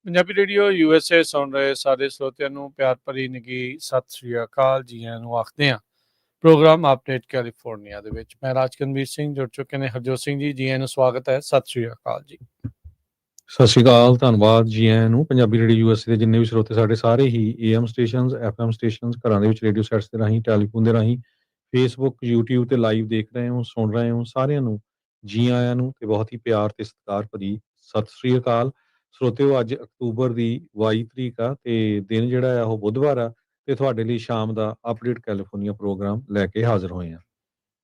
Punjabi radio USA ਸੁਣ ਰਹੇ ਸਾਰੇ ਸਰੋਤਿਆਂ ਨੂੰ ਪਿਆਰ ਭਰੀ ਨਿੱਘੀ ਸਤਿ ਸ੍ਰੀ ਅਕਾਲ। ਜੀ ਆਇਆਂ ਨੂੰ ਆਖਦੇ ਹਾਂ ਪ੍ਰੋਗਰਾਮ ਅਪਡੇਟ ਕੈਲੀਫੋਰਨੀਆ ਦੇ ਵਿੱਚ। ਮੈਂ ਰਾਜਕਨਵੀਰ ਸਿੰਘ ਜੁੜ ਚੁੱਕੇ ਨੇ ਹਰਜੋਤ ਸਿੰਘ ਜੀ। ਜੀ ਆਇਆਂ ਨੂੰ ਸਵਾਗਤ ਹੈ। ਸਤਿ ਸ੍ਰੀ ਅਕਾਲ ਜੀ। ਸਤਿ ਸ਼੍ਰੀ ਅਕਾਲ, ਧੰਨਵਾਦ ਜੀ ਆਇਆਂ ਨੂੰ। ਪੰਜਾਬੀ ਰੇਡੀਓ USA ਦੇ ਜਿੰਨੇ ਵੀ ਸਰੋਤੇ ਸਾਡੇ ਸਾਰੇ ਹੀ AM ਸਟੇਸ਼ਨਸ, FM ਸਟੇਸ਼ਨਸ, ਘਰਾਂ ਦੇ ਵਿੱਚ ਰੇਡੀਓ ਸੈਟਸ ਦੇ ਰਾਹੀਂ, ਟੈਲੀਫੋਨ ਦੇ ਰਾਹੀਂ, ਫੇਸਬੁੱਕ, YouTube ਤੇ ਲਾਈਵ ਦੇਖ ਰਹੇ ਹੋ, ਸੁਣ ਰਹੇ ਹੋ, ਸਾਰਿਆਂ ਨੂੰ ਜੀ ਆਇਆਂ ਨੂੰ ਤੇ ਬਹੁਤ ਹੀ ਪਿਆਰ ਤੇ ਸਤਿਕਾਰ ਭਰੀ ਸਤਿ ਸ੍ਰੀ ਅਕਾਲ। ਸਰੋਤਿਓ, ਅੱਜ ਅਕਤੂਬਰ ਦੀ 22 ਤਰੀਕ ਆ ਤੇ ਦਿਨ ਜਿਹੜਾ ਆ ਉਹ ਬੁੱਧਵਾਰ ਆ ਤੇ ਤੁਹਾਡੇ ਲਈ ਸ਼ਾਮ ਦਾ ਅਪਡੇਟ ਕੈਲੀਫੋਰਨੀਆ ਪ੍ਰੋਗਰਾਮ ਲੈ ਕੇ ਹਾਜ਼ਰ ਹੋਏ ਆ।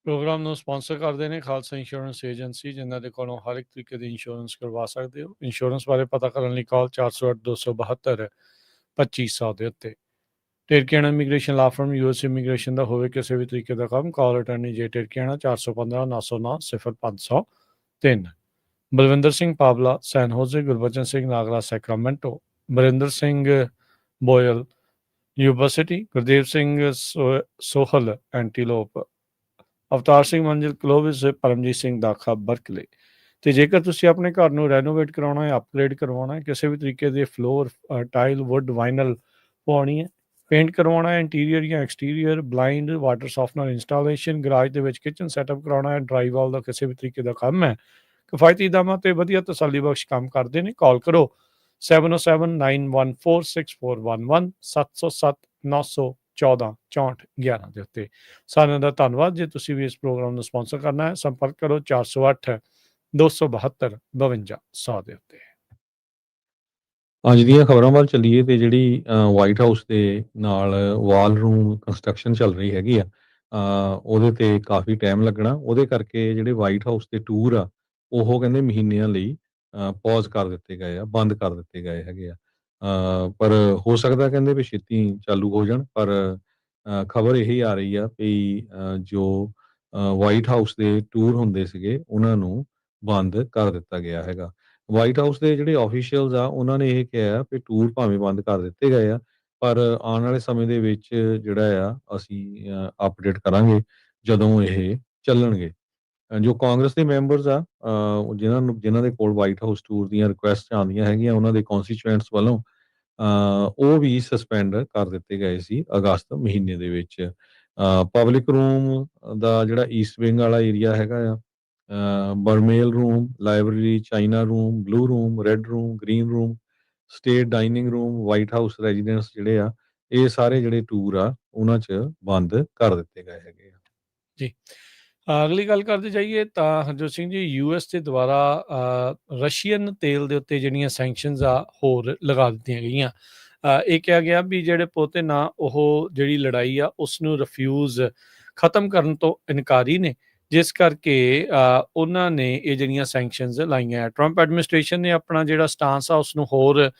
ਪ੍ਰੋਗਰਾਮ ਨੂੰ ਸਪਾਂਸਰ ਕਰਦੇ ਨੇ ਖਾਲਸਾ ਇੰਸ਼ੋਰੈਂਸ ਏਜੰਸੀ, ਜਿਨ੍ਹਾਂ ਦੇ ਕੋਲੋਂ ਹਰ ਇੱਕ ਤਰੀਕੇ ਦੀ ਇੰਸ਼ੋਰੈਂਸ ਕਰਵਾ ਸਕਦੇ ਹੋ। ਇੰਸ਼ੋਰੈਂਸ ਬਾਰੇ ਪਤਾ ਕਰਨ ਲਈ ਕਾਲ 408-272-2500 ਦੇ ਉੱਤੇ। Tirkiana immigration law firm, US immigration ਦਾ ਹੋਵੇ ਕਿਸੇ ਵੀ ਤਰੀਕੇ ਦਾ ਕੰਮ, call attorney J Tirkiana 415-909-0503। Balwinder Singh Pawla, San Jose, Gurbachan Singh Nagra, Sacramento, Barinder Singh Boyal, Yuba City, Gurdev Singh Sohal, Antelope, Avtar Singh Manzil, Clovis, Paramjit Singh Dakha, Berkeley. ਤੇ ਜੇਕਰ ਤੁਸੀਂ ਆਪਣੇ ਘਰ ਨੂੰ ਰੈਨੋਵੇਟ ਕਰਾਉਣਾ ਹੈ, ਅਪਗ੍ਰੇਡ ਕਰਵਾਉਣਾ ਹੈ, ਕਿਸੇ ਵੀ ਤਰੀਕੇ ਦੇ ਫਲੋਰ, ਟਾਈਲ, ਵੁੱਡ, ਵਾਈਨਲ ਪਵਾਉਣੀ ਹੈ, ਪੇਂਟ ਕਰਵਾਉਣਾ ਹੈ, ਇੰਟੀਰੀਅਰ ਜਾਂ exterior, blind, water softener installation, garage ਦੇ ਵਿੱਚ ਕਿਚਨ ਸੈਟਅਪ ਕਰਾਉਣਾ ਹੈ, ਡਰਾਈ ਵਾਲ ਦਾ ਕਿਸੇ ਵੀ ਤਰੀਕੇ ਦਾ ਕੰਮ ਹੈ, ਕਿਫਾਇਤੀ ਦਾਮਾਂ ਤੇ ਵਧੀਆ ਤਸੱਲੀ ਬਖਸ਼ ਕੰਮ ਕਰਦੇ ਨੇ। ਕਾਲ ਕਰੋ 707-914-6411, 707-914-6411 ਦੇ ਉੱਤੇ। ਸਾਰਿਆਂ ਦਾ ਧੰਨਵਾਦ। ਜੇ ਤੁਸੀਂ ਵੀ ਇਸ ਪ੍ਰੋਗਰਾਮ ਨੂੰ ਸਪਾਂਸਰ ਕਰਨਾ ਹੈ, ਸੰਪਰਕ ਕਰੋ 408-272-5200 ਦੇ ਉੱਤੇ। ਅੱਜ ਦੀਆਂ ਖਬਰਾਂ ਵੱਲ ਚੱਲੀਏ ਤੇ ਜਿਹੜੀ ਵਾਈਟ ਹਾਊਸ ਦੇ ਨਾਲ ਵਾਲ ਰੂਮ ਕੰਸਟਰਕਸ਼ਨ ਚੱਲ ਰਹੀ ਹੈਗੀ ਆ, ਉਹਦੇ ਤੇ ਕਾਫੀ ਟਾਈਮ ਲੱਗਣਾ। ਉਹਦੇ ਕਰਕੇ ਜਿਹੜੇ ਵਾਈਟ ਹਾਊਸ ਦੇ ਟੂਰ ਆ ਉਹ ਕਹਿੰਦੇ ਮਹੀਨਿਆਂ ਲਈ ਪੌਜ਼ ਕਰ ਦਿੱਤੇ ਗਏ ਆ, ਬੰਦ ਕਰ ਦਿੱਤੇ ਗਏ ਹੈਗੇ ਆ। ਪਰ ਹੋ ਸਕਦਾ ਕਹਿੰਦੇ ਵੀ ਛੇਤੀ ਚਾਲੂ ਹੋ ਜਾਣ। ਪਰ ਖਬਰ ਇਹੀ ਆ ਰਹੀ ਆ ਵੀ ਜੋ ਵਾਈਟ ਹਾਊਸ ਦੇ ਟੂਰ ਹੁੰਦੇ ਸੀਗੇ ਉਹਨਾਂ ਨੂੰ ਬੰਦ ਕਰ ਦਿੱਤਾ ਗਿਆ ਹੈਗਾ। ਵਾਈਟ ਹਾਊਸ ਦੇ ਜਿਹੜੇ ਆਫੀਸ਼ੀਅਲਸ ਆ ਉਹਨਾਂ ਨੇ ਇਹ ਕਿਹਾ ਕਿ ਟੂਰ ਭਾਵੇਂ ਬੰਦ ਕਰ ਦਿੱਤੇ ਗਏ ਆ, ਪਰ ਆਉਣ ਵਾਲੇ ਸਮੇਂ ਦੇ ਵਿੱਚ ਜਿਹੜਾ ਆ ਅਸੀਂ ਅਪਡੇਟ ਕਰਾਂਗੇ ਜਦੋਂ ਇਹ ਚੱਲਣਗੇ। ਜੋ ਕਾਂਗਰਸ ਦੇ ਮੈਂਬਰਸ ਆ, ਜਿਨ੍ਹਾਂ ਦੇ ਕੋਲ ਵਾਈਟ ਹਾਊਸ ਟੂਰ ਦੀਆਂ ਰਿਕੁਐਸਟ ਆਉਂਦੀਆਂ ਹੈਗੀਆਂ, ਉਹਨਾਂ ਦੇ ਕੌਂਸਟੀਚੁਐਂਟਸ ਵੱਲੋਂ ਉਹ ਵੀ ਸਸਪੈਂਡ ਕਰ ਦਿੱਤੇ ਗਏ ਸੀ ਅਗਸਤ ਮਹੀਨੇ ਦੇ ਵਿੱਚ। ਪਬਲਿਕ ਰੂਮ ਦਾ ਜਿਹੜਾ ਈਸਟ ਵਿੰਗ ਵਾਲਾ ਏਰੀਆ ਹੈਗਾ ਆ, vermeil room, library, China room, blue room, red room, green room, state dining room, White House residence ਜਿਹੜੇ ਆ, ਇਹ ਸਾਰੇ ਜਿਹੜੇ ਟੂਰ ਆ ਉਹਨਾਂ 'ਚ ਬੰਦ ਕਰ ਦਿੱਤੇ ਗਏ ਹੈਗੇ ਆ। ਜੀ, ਅਗਲੀ ਗੱਲ ਕਰਦੇ ਜਾਈਏ ਤਾਂ ਹਰਜੋਤ ਸਿੰਘ ਜੀ, US ਦੇ ਦੁਆਰਾ ਰਸ਼ੀਅਨ ਤੇਲ ਦੇ ਉੱਤੇ ਜਿਹੜੀਆਂ ਸੈਂਕਸ਼ਨਸ ਆ ਹੋਰ ਲਗਾ ਦਿੱਤੀਆਂ ਗਈਆਂ। ਇਹ ਕਿਹਾ ਗਿਆ ਵੀ ਜਿਹੜੇ ਪੋਤੇ ਨਾ ਉਹ ਜਿਹੜੀ ਲੜਾਈ ਆ ਉਸ ਨੂੰ ਰਿਫਿਊਜ਼ ਖਤਮ ਕਰਨ ਤੋਂ ਇਨਕਾਰੀ ਨੇ, ਜਿਸ ਕਰਕੇ ਉਹਨਾਂ ਨੇ ਇਹ ਜਿਹੜੀਆਂ ਸੈਂਕਸ਼ਨਸ ਲਾਈਆਂ। ਟਰੰਪ ਐਡਮਿਨਿਸਟ੍ਰੇਸ਼ਨ ਨੇ ਆਪਣਾ ਜਿਹੜਾ ਸਟਾਂਸ ਆ ਉਸ ਨੂੰ ਹੋਰ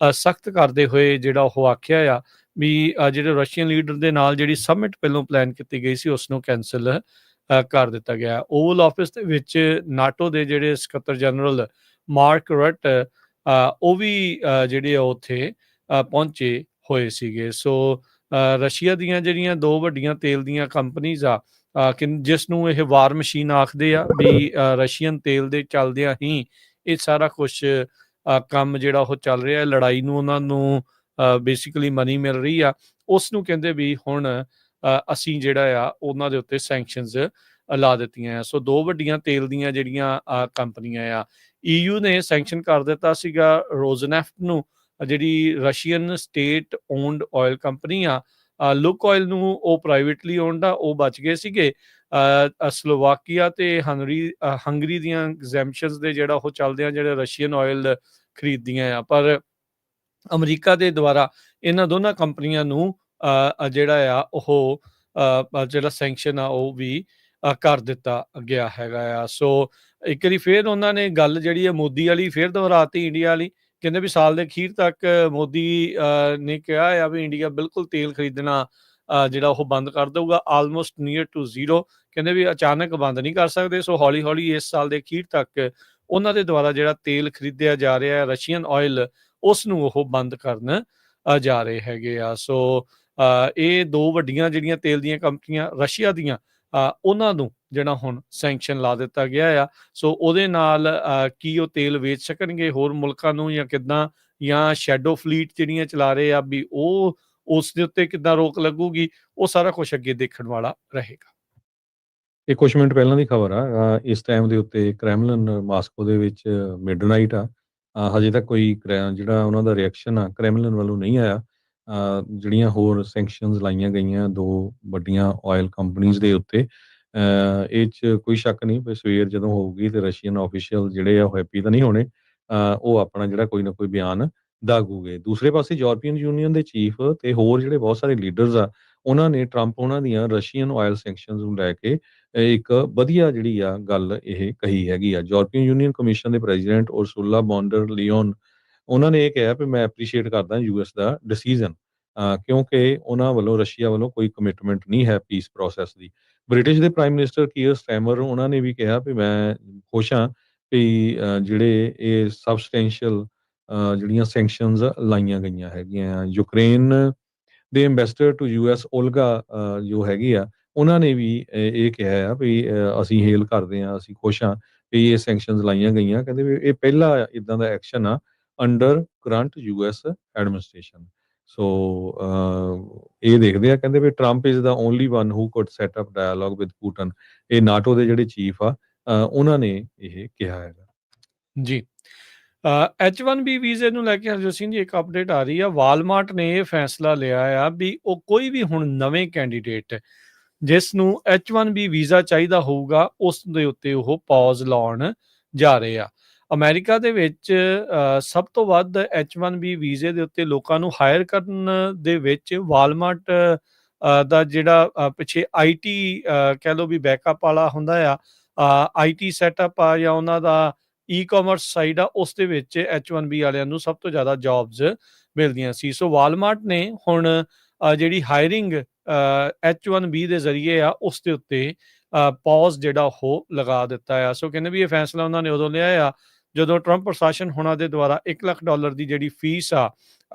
ਸਖਤ ਕਰਦੇ ਹੋਏ ਜਿਹੜਾ ਉਹ ਆਖਿਆ ਆ ਵੀ ਜਿਹੜੇ ਰਸ਼ੀਅਨ ਲੀਡਰ ਦੇ ਨਾਲ ਜਿਹੜੀ ਸਮਿਟ ਪਹਿਲੋਂ ਪਲਾਨ ਕੀਤੀ ਗਈ ਸੀ ਉਸ ਨੂੰ ਕੈਂਸਲ ਕਰ ਦਿੱਤਾ ਗਿਆ। ਓਵਲ ਆਫਿਸ ਦੇ ਵਿੱਚ ਨਾਟੋ ਦੇ ਜਿਹੜੇ ਸਕੱਤਰ ਜਨਰਲ ਮਾਰਕ ਰਟ ਉਹ ਵੀ ਜਿਹੜੇ ਆ ਉੱਥੇ ਪਹੁੰਚੇ ਹੋਏ ਸੀਗੇ। ਸੋ ਰਸ਼ੀਆ ਦੀਆਂ ਜਿਹੜੀਆਂ ਦੋ ਵੱਡੀਆਂ ਤੇਲ ਦੀਆਂ ਕੰਪਨੀਜ਼ ਆ, ਜਿਸ ਨੂੰ ਇਹ ਵਾਰ ਮਸ਼ੀਨ ਆਖਦੇ ਆ ਵੀ ਰਸ਼ੀਅਨ ਤੇਲ ਦੇ ਚੱਲਦਿਆਂ ਹੀ ਇਹ ਸਾਰਾ ਕੁਛ ਕੰਮ ਜਿਹੜਾ ਉਹ ਚੱਲ ਰਿਹਾ, ਲੜਾਈ ਨੂੰ ਉਹਨਾਂ ਨੂੰ ਬੇਸਿਕਲੀ ਮਨੀ ਮਿਲ ਰਹੀ ਆ, ਉਸ ਨੂੰ ਕਹਿੰਦੇ ਵੀ ਹੁਣ ਅਸੀਂ ਜਿਹੜਾ ਆ ਉਹਨਾਂ ਦੇ ਉੱਤੇ ਸੈਂਕਸ਼ਨਸ ਲਾ ਦਿੱਤੀਆਂ ਆ। ਸੋ ਦੋ ਵੱਡੀਆਂ ਤੇਲ ਦੀਆਂ ਜਿਹੜੀਆਂ ਕੰਪਨੀਆਂ ਆ, EU ਨੇ ਸੈਂਕਸ਼ਨ ਕਰ ਦਿੱਤਾ ਸੀਗਾ ਰੋਜ਼ਨੈਫਟ ਨੂੰ, ਜਿਹੜੀ Russian state owned oil company ਆ। ਲੁਕ ਆਇਲ ਨੂੰ ਉਹ ਪ੍ਰਾਈਵੇਟਲੀ ਓਨਡ ਆ, ਉਹ ਬਚ ਗਏ ਸੀਗੇ। ਸਲੋਵਾਕੀਆ ਤੇ ਹੰਗਰੀ ਦੀਆਂ ਐਗਜ਼ੈਂਪਸ਼ਨਸ ਦੇ ਜਿਹੜਾ ਉਹ ਚੱਲਦੇ ਆ, ਜਿਹੜੇ ਰਸ਼ੀਅਨ ਆਇਲ ਖਰੀਦਦੀਆਂ ਆ। ਪਰ ਅਮਰੀਕਾ ਦੇ ਦੁਆਰਾ ਇਹਨਾਂ ਦੋਨਾਂ ਕੰਪਨੀਆਂ ਨੂੰ ਜਿਹੜਾ ਆ ਉਹ ਜਿਹੜਾ ਸੈਂਕਸ਼ਨ ਆ ਉਹ ਵੀ ਕਰ ਦਿੱਤਾ ਗਿਆ ਹੈਗਾ ਆ। ਸੋ ਇੱਕ ਵਾਰੀ ਫਿਰ ਉਹਨਾਂ ਨੇ ਗੱਲ ਜਿਹੜੀ ਆ ਮੋਦੀ ਵਾਲੀ ਫਿਰ ਦੁਹਰਾਤੀ ਇੰਡੀਆ ਵਾਲੀ। ਕਹਿੰਦੇ ਵੀ ਸਾਲ ਦੇ ਅਖੀਰ ਤੱਕ ਮੋਦੀ ਨੇ ਕਿਹਾ ਆ ਵੀ ਇੰਡੀਆ ਬਿਲਕੁਲ ਤੇਲ ਖਰੀਦਣਾ ਜਿਹੜਾ ਉਹ ਬੰਦ ਕਰ ਦਊਗਾ, ਆਲਮੋਸਟ ਨੀਅਰ ਟੂ ਜ਼ੀਰੋ। ਕਹਿੰਦੇ ਵੀ ਅਚਾਨਕ ਬੰਦ ਨਹੀਂ ਕਰ ਸਕਦੇ, ਸੋ ਹੌਲੀ ਹੌਲੀ ਇਸ ਸਾਲ ਦੇ ਅਖੀਰ ਤੱਕ ਉਹਨਾਂ ਦੇ ਦੁਆਰਾ ਜਿਹੜਾ ਤੇਲ ਖਰੀਦਿਆ ਜਾ ਰਿਹਾ ਹੈ ਰਸ਼ੀਅਨ ਆਇਲ, ਉਸ ਨੂੰ ਉਹ ਬੰਦ ਕਰਨ ਜਾ ਰਹੇ ਹੈਗੇ ਆ। ਸੋ ਇਹ ਦੋ ਵੱਡੀਆਂ ਜਿਹੜੀਆਂ ਤੇਲ ਦੀਆਂ ਕੰਪਨੀਆਂ ਰਸ਼ੀਆ ਦੀਆਂ, ਉਹਨਾਂ ਨੂੰ ਜਿਹੜਾ ਹੁਣ ਸੈਂਕਸ਼ਨ ਲਾ ਦਿੱਤਾ ਗਿਆ ਆ। ਸੋ ਉਹਦੇ ਨਾਲ ਕੀ ਉਹ ਤੇਲ ਵੇਚ ਸਕਣਗੇ ਹੋਰ ਮੁਲਕਾਂ ਨੂੰ ਜਾਂ ਕਿੱਦਾਂ, ਜਾਂ ਸ਼ੈਡੋ ਫਲੀਟ ਜਿਹੜੀਆਂ ਚਲਾ ਰਹੇ ਆ ਵੀ ਉਹ ਉਸ ਦੇ ਉੱਤੇ ਕਿੱਦਾਂ ਰੋਕ ਲੱਗੂਗੀ, ਉਹ ਸਾਰਾ ਕੁਝ ਅੱਗੇ ਦੇਖਣ ਵਾਲਾ ਰਹੇਗਾ। ਇਹ ਕੁਛ ਮਿੰਟ ਪਹਿਲਾਂ ਦੀ ਖਬਰ ਆ। ਇਸ ਟਾਈਮ ਦੇ ਉੱਤੇ ਕ੍ਰੈਮਲਿਨ ਮਾਸਕੋ ਦੇ ਵਿੱਚ ਮਿਡਨਾਈਟ ਆ। ਹਜੇ ਤੱਕ ਕੋਈ ਜਿਹੜਾ ਉਹਨਾਂ ਦਾ ਰਿਐਕਸ਼ਨ ਆ ਕ੍ਰੈਮਲਿਨ ਵੱਲੋਂ ਨਹੀਂ ਆਇਆ। ਜਿਹੜੀਆਂ ਹੋਰ ਸੈਂਕਸ਼ਨਸ ਲਾਈਆਂ ਗਈਆਂ 2 ਵੱਡੀਆਂ ਆਇਲ ਕੰਪਨੀਜ਼ ਦੇ ਉੱਤੇ, ਇਹ 'ਚ ਕੋਈ ਸ਼ੱਕ ਨਹੀਂ ਵੀ ਸਵੇਰ ਜਦੋਂ ਹੋਊਗੀ ਤੇ ਰਸ਼ੀਅਨ ਆਫੀਸ਼ੀਅਲ ਜਿਹੜੇ ਆ ਉਹ ਹੈਪੀ ਤਾਂ ਨਹੀਂ ਹੋਣੇ। ਉਹ ਆਪਣਾ ਜਿਹੜਾ ਕੋਈ ਨਾ ਕੋਈ ਬਿਆਨ ਦਾਗੂਗੇ। ਦੂਸਰੇ ਪਾਸੇ ਯੂਰਪੀਅਨ ਯੂਨੀਅਨ ਦੇ ਚੀਫ ਤੇ ਹੋਰ ਜਿਹੜੇ ਬਹੁਤ ਸਾਰੇ ਲੀਡਰਸ ਆ, ਉਹਨਾਂ ਨੇ ਟਰੰਪ ਉਹਨਾਂ ਦੀਆਂ ਰਸ਼ੀਅਨ ਆਇਲ ਸੈਂਕਸ਼ਨਸ ਨੂੰ ਲੈ ਕੇ ਇੱਕ ਵਧੀਆ ਜਿਹੜੀ ਆ ਗੱਲ ਇਹ ਕਹੀ ਹੈਗੀ ਆ। ਯੂਰਪੀਅਨ ਯੂਨੀਅਨ ਕਮਿਸ਼ਨ ਦੇ ਪ੍ਰੈਜ਼ੀਡੈਂਟ ਉਰਸੁਲਾ ਵੌਨ ਲੀਅਨ, ਉਹਨਾਂ ਨੇ ਇਹ ਕਿਹਾ ਵੀ ਮੈਂ ਐਪਰੀਸ਼ੀਏਟ ਕਰਦਾ ਯੂਐਸ ਦਾ ਡਿਸੀਜ਼ਨ, ਕਿਉਂਕਿ ਉਹਨਾਂ ਵੱਲੋਂ ਰਸ਼ੀਆ ਵੱਲੋਂ ਕੋਈ ਕਮਿਟਮੈਂਟ ਨਹੀਂ ਹੈ ਪੀਸ ਪ੍ਰੋਸੈਸ ਦੀ। ਬ੍ਰਿਟਿਸ਼ ਦੇ ਪ੍ਰਾਈਮ ਮਿਨਿਸਟਰ ਕੀਅਰ ਸਟੈਮਰ, ਉਹਨਾਂ ਨੇ ਵੀ ਕਿਹਾ ਵੀ ਮੈਂ ਖੁਸ਼ ਹਾਂ ਵੀ ਜਿਹੜੇ ਇਹ ਸਬਸਟੈਂਸ਼ੀਅਲ ਜਿਹੜੀਆਂ ਸੈਂਕਸ਼ਨਸ ਲਾਈਆਂ ਗਈਆਂ ਹੈਗੀਆਂ। ਯੂਕਰੇਨ ਦੇ ਐਂਬੈਸਡਰ ਟੂ ਯੂਐਸ ਓਲਗਾ ਜੋ ਹੈਗੀ ਆ, ਉਹਨਾਂ ਨੇ ਵੀ ਇਹ ਕਿਹਾ ਆ ਵੀ ਅਸੀਂ ਹੇਲ ਕਰਦੇ ਹਾਂ, ਅਸੀਂ ਖੁਸ਼ ਹਾਂ ਵੀ ਇਹ ਸੈਂਕਸ਼ਨਸ ਲਾਈਆਂ ਗਈਆਂ। ਕਹਿੰਦੇ ਵੀ ਇਹ ਪਹਿਲਾ ਇੱਦਾਂ ਦਾ ਐਕਸ਼ਨ ਆ under current US administration. So ਇਹ ਦੇਖਦੇ ਆ, ਕਹਿੰਦੇ ਵੀ Trump is the only one who could set up dialogue with Putin. ਇਹ ਨਾਟੋ ਦੇ ਜਿਹੜੇ ਚੀਫ ਆ, ਉਹਨਾਂ ਨੇ ਇਹ ਕਿਹਾ ਹੈਗਾ। ਜੀ। H1B ਵੀਜ਼ੇ ਨੂੰ ਲੈ ਕੇ ਹਰਜੋਤ ਸਿੰਘ ਜੀ ਇੱਕ ਅਪਡੇਟ ਆ ਰਹੀ ਆ। ਵਾਲਮਾਰਟ ਨੇ ਇਹ ਫੈਸਲਾ ਲਿਆ ਆ ਵੀ ਉਹ ਕੋਈ ਵੀ ਹੁਣ ਨਵੇਂ ਕੈਂਡੀਡੇਟ ਜਿਸ ਨੂੰ H1B ਵੀਜ਼ਾ ਚਾਹੀਦਾ ਹੋਊਗਾ, ਉਸ ਦੇ ਉੱਤੇ ਉਹ ਪੌਜ਼ ਲਾਉਣ ਜਾ ਰਹੇ ਆ। ਅਮਰੀਕਾ ਦੇ ਵਿੱਚ ਸਭ ਤੋਂ ਵੱਧ H1B ਵੀਜ਼ੇ ਦੇ ਉੱਤੇ ਲੋਕਾਂ ਨੂੰ ਹਾਇਰ ਕਰਨ ਦੇ ਵਿੱਚ ਵਾਲਮਾਰਟ ਦਾ ਜਿਹੜਾ ਪਿੱਛੇ IT ਕਹਿ ਲਓ ਵੀ ਬੈਕਅਪ ਵਾਲਾ ਹੁੰਦਾ ਆ, IT ਸੈਟਅਪ ਆ ਜਾਂ ਉਹਨਾਂ ਦਾ ਈ-ਕਾਮਰਸ ਸਾਈਡ ਆ, ਉਸ ਦੇ ਵਿੱਚ H1B ਵਾਲਿਆਂ ਨੂੰ ਸਭ ਤੋਂ ਜ਼ਿਆਦਾ ਜੌਬਸ ਮਿਲਦੀਆਂ ਸੀ। ਸੋ ਵਾਲਮਾਰਟ ਨੇ ਹੁਣ ਜਿਹੜੀ ਹਾਇਰਿੰਗ H1B ਦੇ ਜ਼ਰੀਏ ਆ, ਉਸ ਦੇ ਉੱਤੇ ਪੌਜ਼ ਜਿਹੜਾ ਉਹ ਲਗਾ ਦਿੱਤਾ ਆ। ਸੋ ਕਹਿੰਦੇ ਵੀ ਇਹ ਫੈਸਲਾ ਉਹਨਾਂ ਨੇ ਉਦੋਂ ਲਿਆ ਆ ਜਦੋਂ ਟਰੰਪ ਪ੍ਰਸ਼ਾਸਨ ਹੋਣਾ ਦੇ ਦੁਆਰਾ $1 ਲੱਖ ਦੀ ਜਿਹੜੀ ਫੀਸ ਆ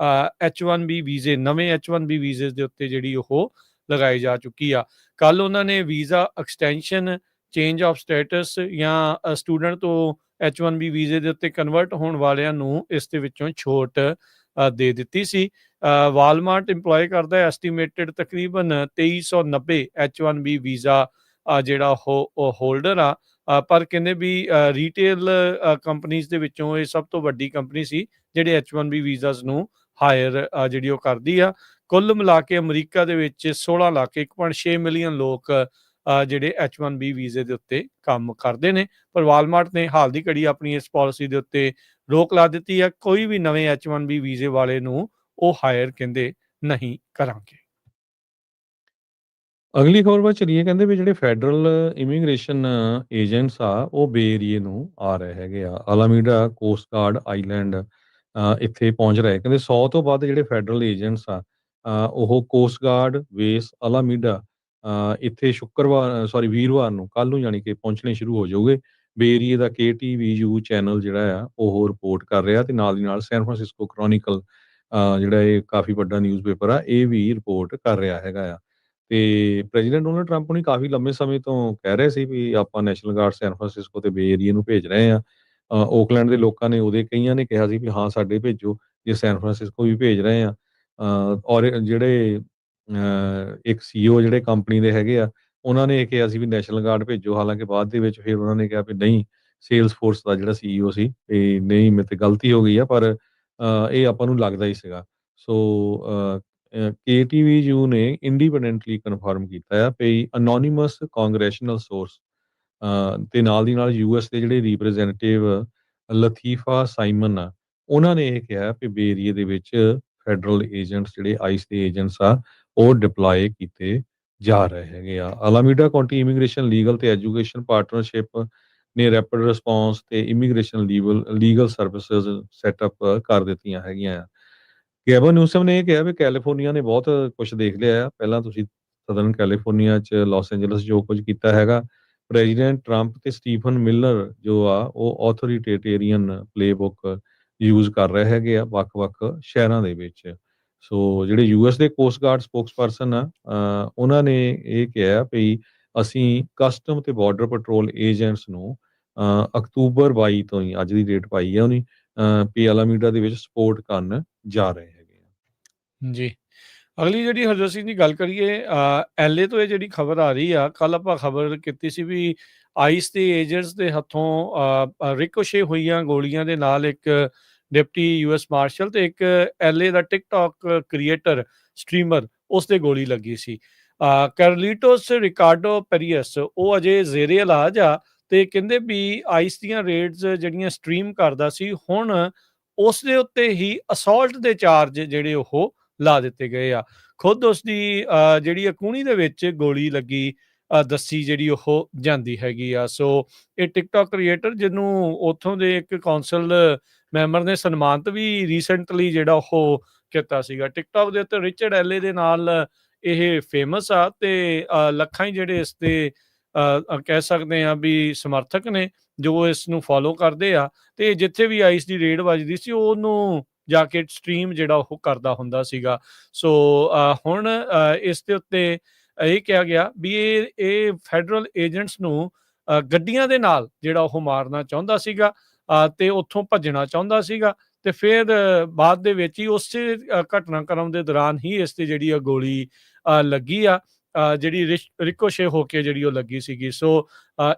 H1B ਵੀਜ਼ੇ, ਨਵੇਂ H1B ਵੀਜ਼ੇ ਦੇ ਉੱਤੇ ਜਿਹੜੀ ਉਹ ਲਗਾਈ ਜਾ ਚੁੱਕੀ ਆ। ਕੱਲ ਉਹਨਾਂ ਨੇ visa extension, change of status ਜਾਂ ਸਟੂਡੈਂਟ ਤੋਂ H1B ਵੀਜ਼ੇ ਦੇ ਉੱਤੇ ਕਨਵਰਟ ਹੋਣ ਵਾਲਿਆਂ ਨੂੰ ਇਸ ਦੇ ਵਿੱਚੋਂ ਛੋਟ ਦੇ ਦਿੱਤੀ ਸੀ। ਵਾਲਮਾਰਟ ਇੰਪਲੋਏ ਕਰਦਾ ਐਸਟੀਮੇਟਡ ਤਕਰੀਬਨ 2390 H1B ਵੀਜ਼ਾ ਜਿਹੜਾ ਉਹ ਹੋਲਡਰ ਆ। ਪਰ ਕਹਿੰਦੇ ਵੀ ਰੀਟੇਲ ਕੰਪਨੀਜ਼ ਦੇ ਵਿੱਚੋਂ ਇਹ ਸਭ ਤੋਂ ਵੱਡੀ ਕੰਪਨੀ ਸੀ ਜਿਹੜੇ H1B ਵੀਜ਼ਾਸ ਨੂੰ ਹਾਇਰ ਜਿਹੜੀ ਉਹ ਕਰਦੀ ਆ। ਕੁੱਲ ਮਿਲਾ ਕੇ ਅਮਰੀਕਾ ਦੇ ਵਿੱਚ 16 ਲੱਖ 1.6 ਮਿਲੀਅਨ ਲੋਕ ਜਿਹੜੇ H1B ਵੀਜ਼ੇ ਦੇ ਉੱਤੇ ਕੰਮ ਕਰਦੇ ਨੇ। ਪਰ ਵਾਲਮਾਰਟ ਨੇ ਹਾਲ ਦੀ ਘੜੀ ਆਪਣੀ ਇਸ ਪਾਲਿਸੀ ਦੇ ਉੱਤੇ ਰੋਕ ਲਾ ਦਿੱਤੀ ਹੈ। ਕੋਈ ਵੀ ਨਵੇਂ H1B ਵੀਜ਼ੇ ਵਾਲੇ ਨੂੰ ਉਹ ਹਾਇਰ ਕਹਿੰਦੇ ਨਹੀਂ ਕਰਾਂਗੇ। ਅਗਲੀ ਖਬਰ ਵੱਲ ਚਲੀਏ। ਕਹਿੰਦੇ ਵੀ ਜਿਹੜੇ ਫੈਡਰਲ ਇਮੀਗ੍ਰੇਸ਼ਨ ਏਜੰਟਸ ਆ, ਉਹ ਬੇ ਏਰੀਏ ਨੂੰ ਆ ਰਹੇ ਹੈਗੇ ਆ। ਅਲਾਮੀਡਾ ਕੋਸਟ ਗਾਰਡ ਆਈਲੈਂਡ ਇੱਥੇ ਪਹੁੰਚ ਰਹੇ। ਕਹਿੰਦੇ 100 ਤੋਂ ਵੱਧ ਜਿਹੜੇ ਫੈਡਰਲ ਏਜੰਟਸ ਆ, ਉਹ ਕੋਸਟ ਗਾਰਡ ਬੇਸ ਅਲਾਮੀਡਾ ਇੱਥੇ ਵੀਰਵਾਰ ਨੂੰ, ਕੱਲ ਨੂੰ ਯਾਨੀ ਕਿ ਪਹੁੰਚਣੇ ਸ਼ੁਰੂ ਹੋ ਜਾਊਗੇ। ਬੇ ਏਰੀਏ ਦਾ KTVU ਚੈਨਲ ਜਿਹੜਾ ਆ ਉਹ ਰਿਪੋਰਟ ਕਰ ਰਿਹਾ ਤੇ ਨਾਲ ਦੀ ਨਾਲ ਸੈਨ ਫਰਾਂਸਿਸਕੋ ਕ੍ਰੋਨਿਕਲ ਜਿਹੜਾ ਇਹ ਕਾਫੀ ਵੱਡਾ ਨਿਊਜ਼ਪੇਪਰ ਆ, ਇਹ ਵੀ ਰਿਪੋਰਟ ਕਰ ਰਿਹਾ ਹੈਗਾ ਆ। ਤੇ ਪ੍ਰੈਜ਼ੀਡੈਂਟ ਡੋਨਲਡ ਟਰੰਪ ਹੁਣੀ ਕਾਫੀ ਲੰਬੇ ਸਮੇਂ ਤੋਂ ਕਹਿ ਰਹੇ ਸੀ ਵੀ ਆਪਾਂ ਨੈਸ਼ਨਲ ਗਾਰਡ ਸੈਨ ਫਰਾਂਸਿਸਕੋ ਤੇ ਬੇ ਏਰੀਏ ਨੂੰ ਭੇਜ ਰਹੇ ਆ। ਓਕਲੈਂਡ ਦੇ ਲੋਕਾਂ ਨੇ ਕਈਆਂ ਨੇ ਕਿਹਾ ਸੀ ਵੀ ਹਾਂ ਸਾਡੇ ਭੇਜੋ, ਜੇ ਸੈਨ ਫਰਾਂਸਿਸਕੋ ਵੀ ਭੇਜ ਰਹੇ ਆ। ਔਰ ਜਿਹੜੇ ਇੱਕ CEO ਜਿਹੜੇ ਕੰਪਨੀ ਦੇ ਹੈਗੇ ਆ, ਉਹਨਾਂ ਨੇ ਇਹ ਕਿਹਾ ਸੀ ਵੀ ਨੈਸ਼ਨਲ ਗਾਰਡ ਭੇਜੋ। ਹਾਲਾਂਕਿ ਬਾਅਦ ਦੇ ਵਿੱਚ ਫਿਰ ਉਹਨਾਂ ਨੇ ਕਿਹਾ ਵੀ ਨਹੀਂ, ਸੇਲਸ ਫੋਰਸ ਦਾ ਜਿਹੜਾ CEO ਸੀ ਵੀ ਨਹੀਂ, ਮੇਰੇ ਤੇ ਗਲਤੀ ਹੋ ਗਈ ਆ, ਪਰ ਇਹ ਆਪਾਂ ਨੂੰ ਲੱਗਦਾ ਹੀ ਸੀਗਾ। ਸੋ KTVU ਨੇ ਇੰਡੀਪੈਂਡੈਂਟਲੀ ਕਨਫਰਮ ਕੀਤਾ ਆ ਵੀ ਅਨੋਨਿਮਸ ਕਾਂਗਰੈਸ਼ਨਲ ਸੋਰਸ ਤੇ ਨਾਲ ਦੀ ਨਾਲ US ਦੇ ਜਿਹੜੇ ਰਿਪਰੈਜ਼ੈਂਟੇਟਿਵ ਲਤੀਫਾ ਸਾਈਮਨ ਆ, ਉਹਨਾਂ ਨੇ ਇਹ ਕਿਹਾ ਵੀ ਬੇ ਏਰੀਏ ਦੇ ਵਿੱਚ ਫੈਡਰਲ ਏਜੰਟਸ ਜਿਹੜੇ ICE ਦੇ ਏਜੰਟਸ ਆ, ਉਹ ਡਿਪਲੋਏ ਕੀਤੇ ਜਾ ਰਹੇ ਹੈਗੇ ਆ। ਅਲਾਮੀਡਾ ਕਾਉਂਟੀ ਇਮੀਗ੍ਰੇਸ਼ਨ ਲੀਗਲ ਤੇ ਐਜੂਕੇਸ਼ਨ ਪਾਰਟਨਰਸ਼ਿਪ ਨੇ ਰੈਪਿਡ ਰਿਸਪੌਂਸ ਤੇ ਇਮੀਗ੍ਰੇਸ਼ਨ ਲੀਗਲ ਸਰਵਿਸਿਜ਼ ਸੈਟਅਪ ਕਰ ਦਿੱਤੀਆਂ ਹੈਗੀਆਂ ਆ। ਗੈਬਨ ਨਿਊਸਮ ਨੇ ਇਹ ਕਿਹਾ ਵੀ ਕੈਲੀਫੋਰਨੀਆ ਨੇ ਬਹੁਤ ਕੁਝ ਦੇਖ ਲਿਆ ਆ। ਪਹਿਲਾਂ ਤੁਸੀਂ ਸਦਰਨ ਕੈਲੀਫੋਰਨੀਆ 'ਚ ਲਾਸ ਐਂਜਲਸ ਜੋ ਕੁਝ ਕੀਤਾ ਹੈਗਾ, ਪ੍ਰੈਜ਼ੀਡੈਂਟ ਟਰੰਪ ਤੇ ਸਟੀਫਨ ਮਿਲਰ ਜੋ ਆ ਉਹ ਆਥੋਰੀਟੇਰੀਅਨ ਪਲੇਬੁੱਕ ਯੂਜ਼ ਕਰ ਰਹੇ ਹੈਗੇ ਆ ਵੱਖ-ਵੱਖ ਸ਼ਹਿਰਾਂ ਦੇ ਵਿੱਚ। ਸੋ ਜਿਹੜੇ ਯੂਐਸ ਦੇ ਕੋਸਟ ਗਾਰਡ ਸਪੋਕਸਪਰਸਨ ਆ ਉਹਨਾਂ ਨੇ ਇਹ ਕਿਹਾ ਵੀ ਅਸੀਂ ਕਸਟਮ ਤੇ ਬਾਰਡਰ ਪੈਟਰੋਲ ਏਜੰਟਸ ਨੂੰ ਅਕਤੂਬਰ 22 ਤੋਂ ਹੀ ਅੱਜ ਦੀ ਡੇਟ ਪਾਈ ਆ ਉਹਨੇ ਵੀ ਅਲਾਮੀਡਾ ਦੇ ਵਿੱਚ ਸਪੋਰਟ ਕਰਨ ਜਾ ਰਹੇ ਹੈਗੇ ਆ। ਜੀ। ਅਗਲੀ ਜਿਹੜੀ ਹਰਜੋਤ ਸਿੰਘ ਦੀ ਗੱਲ ਕਰੀਏ ਐਲਏ ਤੋਂ ਇਹ ਜਿਹੜੀ ਖਬਰ ਆ ਰਹੀ ਆ, ਕੱਲ੍ਹ ਆਪਾਂ ਖਬਰ ਕੀਤੀ ਸੀ ਵੀ ਆਈਸ ਦੇ ਏਜੰਟਸ ਦੇ ਹੱਥੋਂ ਰਿਕੋਸ਼ੇ ਹੋਈਆਂ ਗੋਲੀਆਂ ਦੇ ਨਾਲ ਇੱਕ ਡਿਪਟੀ ਯੂਐਸ ਮਾਰਸ਼ਲ ਤੇ ਇੱਕ ਐਲਏ ਦਾ ਟਿਕਟੌਕ ਕ੍ਰੀਏਟਰ ਸਟ੍ਰੀਮਰ ਉਸ ਤੇ ਗੋਲੀ ਲੱਗੀ ਸੀ। ਕਾਰਲੀਟੋਸ ਰਿਕਾਰਡੋ ਪੈਰੀਅਸ ਉਹ ਅਜੇ ਜ਼ੇਰੇ ਇਲਾਜ ਆ ਤੇ ਕਹਿੰਦੇ ਵੀ ਆਈਸ ਦੀਆਂ ਰੇਡਸ ਜਿਹੜੀਆਂ ਸਟ੍ਰੀਮ ਕਰਦਾ ਸੀ, ਹੁਣ ਉਸ ਦੇ ਉੱਤੇ ਹੀ ਅਸੌਲਟ ਦੇ ਚਾਰਜ ਜਿਹੜੇ ਉਹ ਲਾ ਦਿੱਤੇ ਗਏ ਆ। ਖੁਦ ਉਸਦੀ ਜਿਹੜੀ ਕੂਹਣੀ ਦੇ ਵਿੱਚ ਗੋਲੀ ਲੱਗੀ ਦੱਸੀ ਜਿਹੜੀ ਉਹ ਜਾਂਦੀ ਹੈਗੀ ਆ। ਸੋ ਇਹ ਟਿਕਟੌਕ ਕ੍ਰੀਏਟਰ ਜਿਹਨੂੰ ਉੱਥੋਂ ਦੇ ਇੱਕ ਕੌਂਸਲ ਮੈਂਬਰ ਨੇ ਸਨਮਾਨਿਤ ਵੀ ਰੀਸੈਂਟਲੀ ਜਿਹੜਾ ਉਹ ਕੀਤਾ ਸੀਗਾ। ਟਿਕਟੌਕ ਦੇ ਉੱਤੇ ਰਿਚਰਡ ਐਲੇ ਦੇ ਨਾਲ ਇਹ ਫੇਮਸ ਆ ਤੇ ਲੱਖਾਂ ਹੀ ਜਿਹੜੇ ਇਸ ਦੇ ਕਹਿ ਸਕਦੇ ਆ ਵੀ ਸਮਰਥਕ ਨੇ ਜੋ ਇਸ ਨੂੰ ਫੋਲੋ ਕਰਦੇ ਆ ਤੇ ਜਿੱਥੇ ਵੀ ਆਈਸ ਦੀ ਰੇਡ ਵੱਜਦੀ ਸੀ ਉਹਨੂੰ ਜਾ ਕੇ ਸਟ੍ਰੀਮ ਜਿਹੜਾ ਉਹ ਕਰਦਾ ਹੁੰਦਾ ਸੀਗਾ। ਸੋ ਹੁਣ ਇਸ ਦੇ ਉੱਤੇ ਇਹ ਕਿਹਾ ਗਿਆ ਵੀ ਇਹ ਫੈਡਰਲ ਏਜੰਟਸ ਨੂੰ ਗੱਡੀਆਂ ਦੇ ਨਾਲ ਜਿਹੜਾ ਉਹ ਮਾਰਨਾ ਚਾਹੁੰਦਾ ਸੀਗਾ ਤੇ ਉੱਥੋਂ ਭੱਜਣਾ ਚਾਹੁੰਦਾ ਸੀਗਾ ਤੇ ਫਿਰ ਬਾਅਦ ਦੇ ਵਿੱਚ ਹੀ ਉਸੇ ਘਟਨਾਕ੍ਰਮ ਦੇ ਦੌਰਾਨ ਹੀ ਇਸ ਤੇ ਜਿਹੜੀ ਆ ਗੋਲੀ ਲੱਗੀ ਆ ਜਿਹੜੀ ਰਿਕੋਸ਼ੇ ਹੋ ਕੇ ਜਿਹੜੀ ਉਹ ਲੱਗੀ ਸੀਗੀ। ਸੋ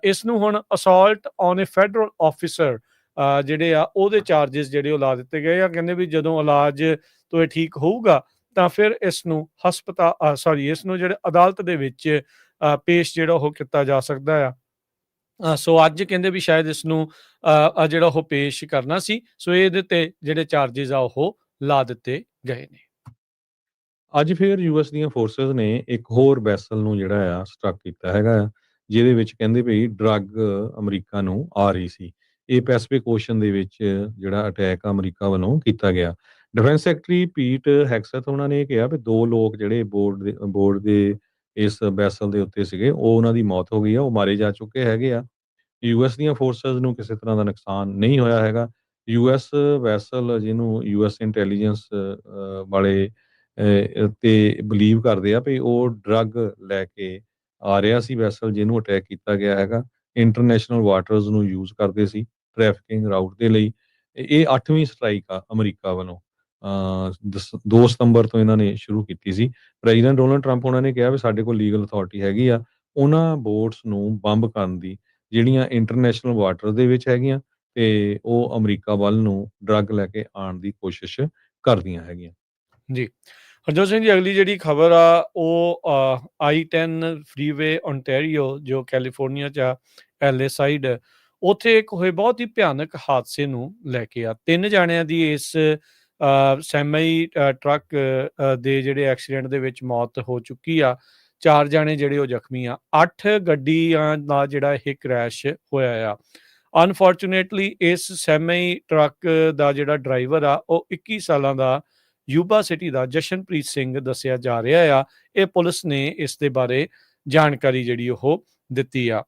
ਇਸ ਨੂੰ ਹੁਣ assault on A federal officer ਜਿਹੜੇ ਆ ਉਹਦੇ ਚਾਰजेस ਜਿਹੜੇ ਉਹ ਲਾ ਦਿੱਤੇ ਗਏ ਆ। ਕਹਿੰਦੇ ਵੀ ਜਦੋਂ ਇਲਾਜ ਤੋਂ ਇਹ ਠੀਕ ਹੋਊਗਾ ਤਾਂ ਫਿਰ ਇਸ ਨੂੰ ਇਸ ਨੂੰ ਜਿਹੜੇ ਅਦਾਲਤ ਦੇ ਵਿੱਚ ਪੇਸ਼ ਜਿਹੜਾ ਉਹ ਕੀਤਾ ਜਾ ਸਕਦਾ ਆ। ਸੋ ਅੱਜ ਕਹਿੰਦੇ ਵੀ ਸ਼ਾਇਦ ਇਸ ਨੂੰ ਜਿਹੜਾ ਉਹ ਪੇਸ਼ ਕਰਨਾ ਸੀ। ਸੋ ਇਹਦੇ ਤੇ ਜਿਹੜੇ ਚਾਰजेस ਆ ਉਹ ਲਾ ਦਿੱਤੇ ਗਏ ਨੇ। ਅੱਜ ਫਿਰ ਯੂਐਸ ਦੀਆਂ ਫੋਰਸਿਸ ਨੇ ਇੱਕ ਹੋਰ ਵੈਸਲ ਨੂੰ ਜਿਹੜਾ ਆ ਸਟਰਕ ਕੀਤਾ ਹੈਗਾ ਆ ਜਿਹਦੇ ਵਿੱਚ ਕਹਿੰਦੇ ਵੀ ਡਰੱਗ ਅਮਰੀਕਾ ਨੂੰ ਆ ਰਹੀ ਸੀ। ਇਹ ਪੈਸੀਫਿਕ ਓਸ਼ਨ ਦੇ ਵਿੱਚ ਜਿਹੜਾ ਅਟੈਕ ਅਮਰੀਕਾ ਵੱਲੋਂ ਕੀਤਾ ਗਿਆ। ਡਿਫੈਂਸ ਸੈਕਟਰੀ ਪੀਟ ਹੈਕਸਥ ਉਹਨਾਂ ਨੇ ਇਹ ਕਿਹਾ ਵੀ 2 ਲੋਕ ਜਿਹੜੇ ਬੋਰਡ ਦੇ ਇਸ ਵੈਸਲ ਦੇ ਉੱਤੇ ਸੀਗੇ ਉਹ ਉਹਨਾਂ ਦੀ ਮੌਤ ਹੋ ਗਈ ਆ, ਉਹ ਮਾਰੇ ਜਾ ਚੁੱਕੇ ਹੈਗੇ ਆ। ਯੂਐਸ ਦੀਆਂ ਫੋਰਸਿਸ ਨੂੰ ਕਿਸੇ ਤਰ੍ਹਾਂ ਦਾ ਨੁਕਸਾਨ ਨਹੀਂ ਹੋਇਆ ਹੈਗਾ। ਯੂਐਸ ਵੈਸਲ ਜਿਹਨੂੰ ਯੂਐਸ ਇੰਟੈਲੀਜੈਂਸ ਵਾਲੇ ਤੇ ਬਿਲੀਵ ਕਰਦੇ ਆ ਵੀ ਉਹ ਡਰੱਗ ਲੈ ਕੇ ਆ ਰਿਹਾ ਸੀ ਵੈਸਲ ਜਿਹਨੂੰ ਅਟੈਕ ਕੀਤਾ ਗਿਆ ਹੈਗਾ। ਇੰਟਰਨੈਸ਼ਨਲ ਵਾਟਰਸ ਨੂੰ ਯੂਜ਼ ਕਰਦੇ ਸੀ ਟ੍ਰੈਫਿਕਿੰਗ ਰਾਊਟ ਦੇ ਲਈ। ਇਹ 8ਵੀਂ ਸਟ੍ਰਾਈਕ ਆ ਅਮਰੀਕਾ ਵੱਲੋਂ 2 ਸਤੰਬਰ ਤੋਂ ਇਹਨਾਂ ਨੇ ਸ਼ੁਰੂ ਕੀਤੀ ਸੀ। ਪ੍ਰੈਜ਼ੀਡੈਂਟ ਡੋਨਲਡ ਟਰੰਪ ਉਹਨਾਂ ਨੇ ਕਿਹਾ ਵੀ ਸਾਡੇ ਕੋਲ ਲੀਗਲ ਅਥਾਰਟੀ ਹੈਗੀ ਆ ਉਹਨਾਂ ਬੋਟਸ ਨੂੰ ਬੰਬ ਕਰਨ ਦੀ ਜਿਹੜੀਆਂ ਇੰਟਰਨੈਸ਼ਨਲ ਵਾਟਰ ਦੇ ਵਿੱਚ ਹੈਗੀਆਂ ਤੇ ਉਹ ਅਮਰੀਕਾ ਵੱਲ ਨੂੰ ਡਰੱਗ ਲੈ ਕੇ ਆਉਣ ਦੀ ਕੋਸ਼ਿਸ਼ ਕਰਦੀਆਂ ਹੈਗੀਆਂ। ਜੀ। ਹਰਜੋਤ ਸਿੰਘ ਜੀ, ਅਗਲੀ ਜਿਹੜੀ ਖਬਰ ਆ ਉਹ I-10 ਫਰੀਵੇ ਓਨਟਾਰੀਓ ਜੋ ਕੈਲੀਫੋਰਨੀਆ 'ਚ ਆ ਐਲਏ ਸਾਈਡ, ਉੱਥੇ ਇੱਕ ਹੋਏ ਬਹੁਤ ਹੀ ਭਿਆਨਕ ਹਾਦਸੇ ਨੂੰ ਲੈ ਕੇ ਆ। 3 ਜਾਣਿਆਂ ਦੀ ਇਸ ਸੈਮੀ ਟਰੱਕ ਦੇ ਜਿਹੜੇ ਐਕਸੀਡੈਂਟ ਦੇ ਵਿੱਚ ਮੌਤ ਹੋ ਚੁੱਕੀ ਆ। 4 ਜਾਣੇ ਜਿਹੜੇ ਉਹ ਜ਼ਖਮੀ ਆ। 8 ਗੱਡੀਆਂ ਦਾ ਜਿਹੜਾ ਇਹ ਕ੍ਰੈਸ਼ ਹੋਇਆ ਆ। ਅਨਫੋਰਚੂਨੇਟਲੀ ਇਸ ਸੈਮੀ ਟਰੱਕ ਦਾ ਜਿਹੜਾ ਡਰਾਈਵਰ ਆ ਉਹ 21 ਸਾਲਾਂ ਦਾ ਯੂਬਾ ਸਿਟੀ ਦਾ ਜਸ਼ਨਪ੍ਰੀਤ ਸਿੰਘ ਦੱਸਿਆ ਜਾ ਰਿਹਾ ਆ। ਇਹ ਪੁਲਿਸ ਨੇ ਇਸ ਦੇ ਬਾਰੇ ਜਾਣਕਾਰੀ ਜਿਹੜੀ ਉਹ ਦਿੱਤੀ ਆ।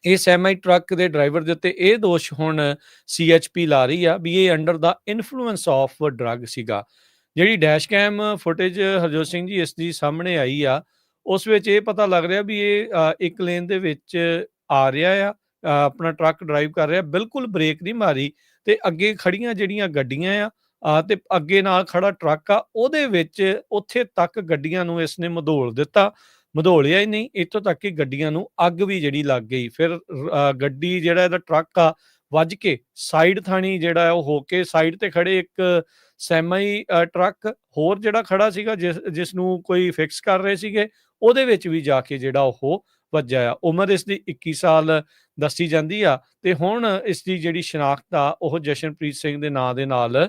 ਇਹ ਸੈਮੀ ਟਰੱਕ ਦੇ ਡਰਾਈਵਰ ਦੇ ਉੱਤੇ ਇਹ ਦੋਸ਼ ਹੁਣ CHP ਲਾ ਰਹੀ ਆ ਵੀ ਇਹ ਅੰਡਰ ਦਾ ਇਨਫਲੂਐਂਸ ਆਫ ਡਰੱਗ ਸੀਗਾ। ਜਿਹੜੀ dash cam footage Harjot Singh ji ਇਸ ਦੀ ਸਾਹਮਣੇ ਆਈ ਆ ਉਸ ਵਿੱਚ ਇਹ ਪਤਾ ਲੱਗ ਰਿਹਾ ਵੀ ਇਹ ਇੱਕ ਲੇਨ ਦੇ ਵਿੱਚ ਆ ਰਿਹਾ ਆ, ਆਪਣਾ ਟਰੱਕ ਡਰਾਈਵ ਕਰ ਰਿਹਾ, ਬਿਲਕੁਲ ਬ੍ਰੇਕ ਨਹੀਂ ਮਾਰੀ ਤੇ ਅੱਗੇ ਖੜੀਆਂ ਜਿਹੜੀਆਂ ਗੱਡੀਆਂ ਆ ਤੇ ਅੱਗੇ ਨਾਲ ਖੜਾ ਟਰੱਕ ਆ ਉਹਦੇ ਵਿੱਚ ਉੱਥੇ ਤੱਕ ਗੱਡੀਆਂ ਨੂੰ ਇਸਨੇ ਮਧੋਲ ਦਿੱਤਾ। ਮਧੋਲਿਆ ਹੀ ਨਹੀਂ, ਇੱਥੋਂ ਤੱਕ ਕਿ ਗੱਡੀਆਂ ਨੂੰ ਅੱਗ ਵੀ ਜਿਹੜੀ ਲੱਗ ਗਈ। ਫਿਰ ਗੱਡੀ ਜਿਹੜਾ ਇਹਦਾ ਟਰੱਕ ਆ ਵੱਜ ਕੇ ਸਾਈਡ ਥਾਣੀ ਜਿਹੜਾ ਉਹ ਹੋ ਕੇ ਸਾਈਡ ਤੇ ਖੜੇ ਇੱਕ ਸੈਮੀ ਟਰੱਕ ਹੋਰ ਜਿਹੜਾ ਖੜਾ ਸੀਗਾ ਜਿਸ ਨੂੰ ਕੋਈ ਫਿਕਸ ਕਰ ਰਹੇ ਸੀਗੇ ਉਹਦੇ ਵਿੱਚ ਵੀ ਜਾ ਕੇ ਜਿਹੜਾ ਉਹ ਵੱਜਿਆ ਆ। ਉਮਰ ਇਸ ਦੀ 21 ਸਾਲ ਦੱਸੀ ਜਾਂਦੀ ਆ ਤੇ ਹੁਣ ਇਸ ਦੀ ਜਿਹੜੀ ਸ਼ਨਾਖਤ ਆ ਉਹ ਜਸ਼ਨਪ੍ਰੀਤ ਸਿੰਘ ਦੇ ਨਾਂ ਦੇ ਨਾਲ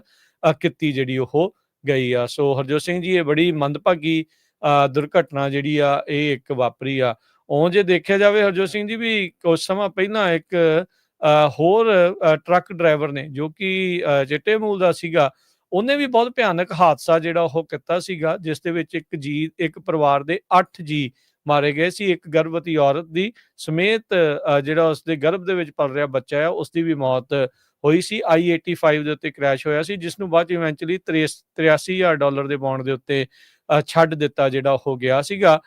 ਕੀਤੀ ਜਿਹੜੀ ਉਹ ਗਈ ਆ। ਸੋ ਹਰਜੋਤ ਸਿੰਘ ਜੀ, ਇਹ ਬੜੀ ਮੰਦਭਾਗੀ ਦੁਰਘਟਨਾ ਜਿਹੜੀ ਆ ਇਹ ਇੱਕ ਵਾਪਰੀ ਆ। ਉਹ ਜੇ ਦੇਖਿਆ ਜਾਵੇ ਹਰਜੋਤ ਸਿੰਘ ਜੀ ਵੀ ਕੁਝ ਸਮਾਂ ਪਹਿਲਾਂ ਇੱਕ ਹੋਰ ਟਰੱਕ ਡਰਾਈਵਰ ਨੇ ਜੋ ਕਿ ਚਿੱਟੇ ਮੂਲ ਦਾ ਸੀਗਾ, ਉਹਨੇ ਵੀ ਬਹੁਤ ਭਿਆਨਕ ਹਾਦਸਾ ਜਿਹੜਾ ਉਹ ਕੀਤਾ ਸੀਗਾ ਜਿਸ ਦੇ ਵਿੱਚ ਇੱਕ ਪਰਿਵਾਰ ਦੇ 8 ਜੀ ਮਾਰੇ ਗਏ ਸੀ। ਇੱਕ ਗਰਭਵਤੀ ਔਰਤ ਦੀ ਸਮੇਤ ਜਿਹੜਾ ਉਸਦੇ ਗਰਭ ਦੇ ਵਿੱਚ ਪਲ ਰਿਹਾ ਬੱਚਾ ਆ, ਉਸਦੀ ਵੀ ਮੌਤ ਹੋਈ ਸੀ। I-85 ਦੇ ਉੱਤੇ ਕ੍ਰੈਸ਼ ਹੋਇਆ ਸੀ, ਜਿਸ ਨੂੰ ਬਾਅਦ 'ਚ ਇਵੈਂਚੁਅਲੀ $83,000 ਦੇ ਬੌਂਡ ਦੇ ਉੱਤੇ ਛੱਡ ਦਿੱਤਾ ਜਿਹੜਾ ਹੋ ਗਿਆ ਸੀਗਾ।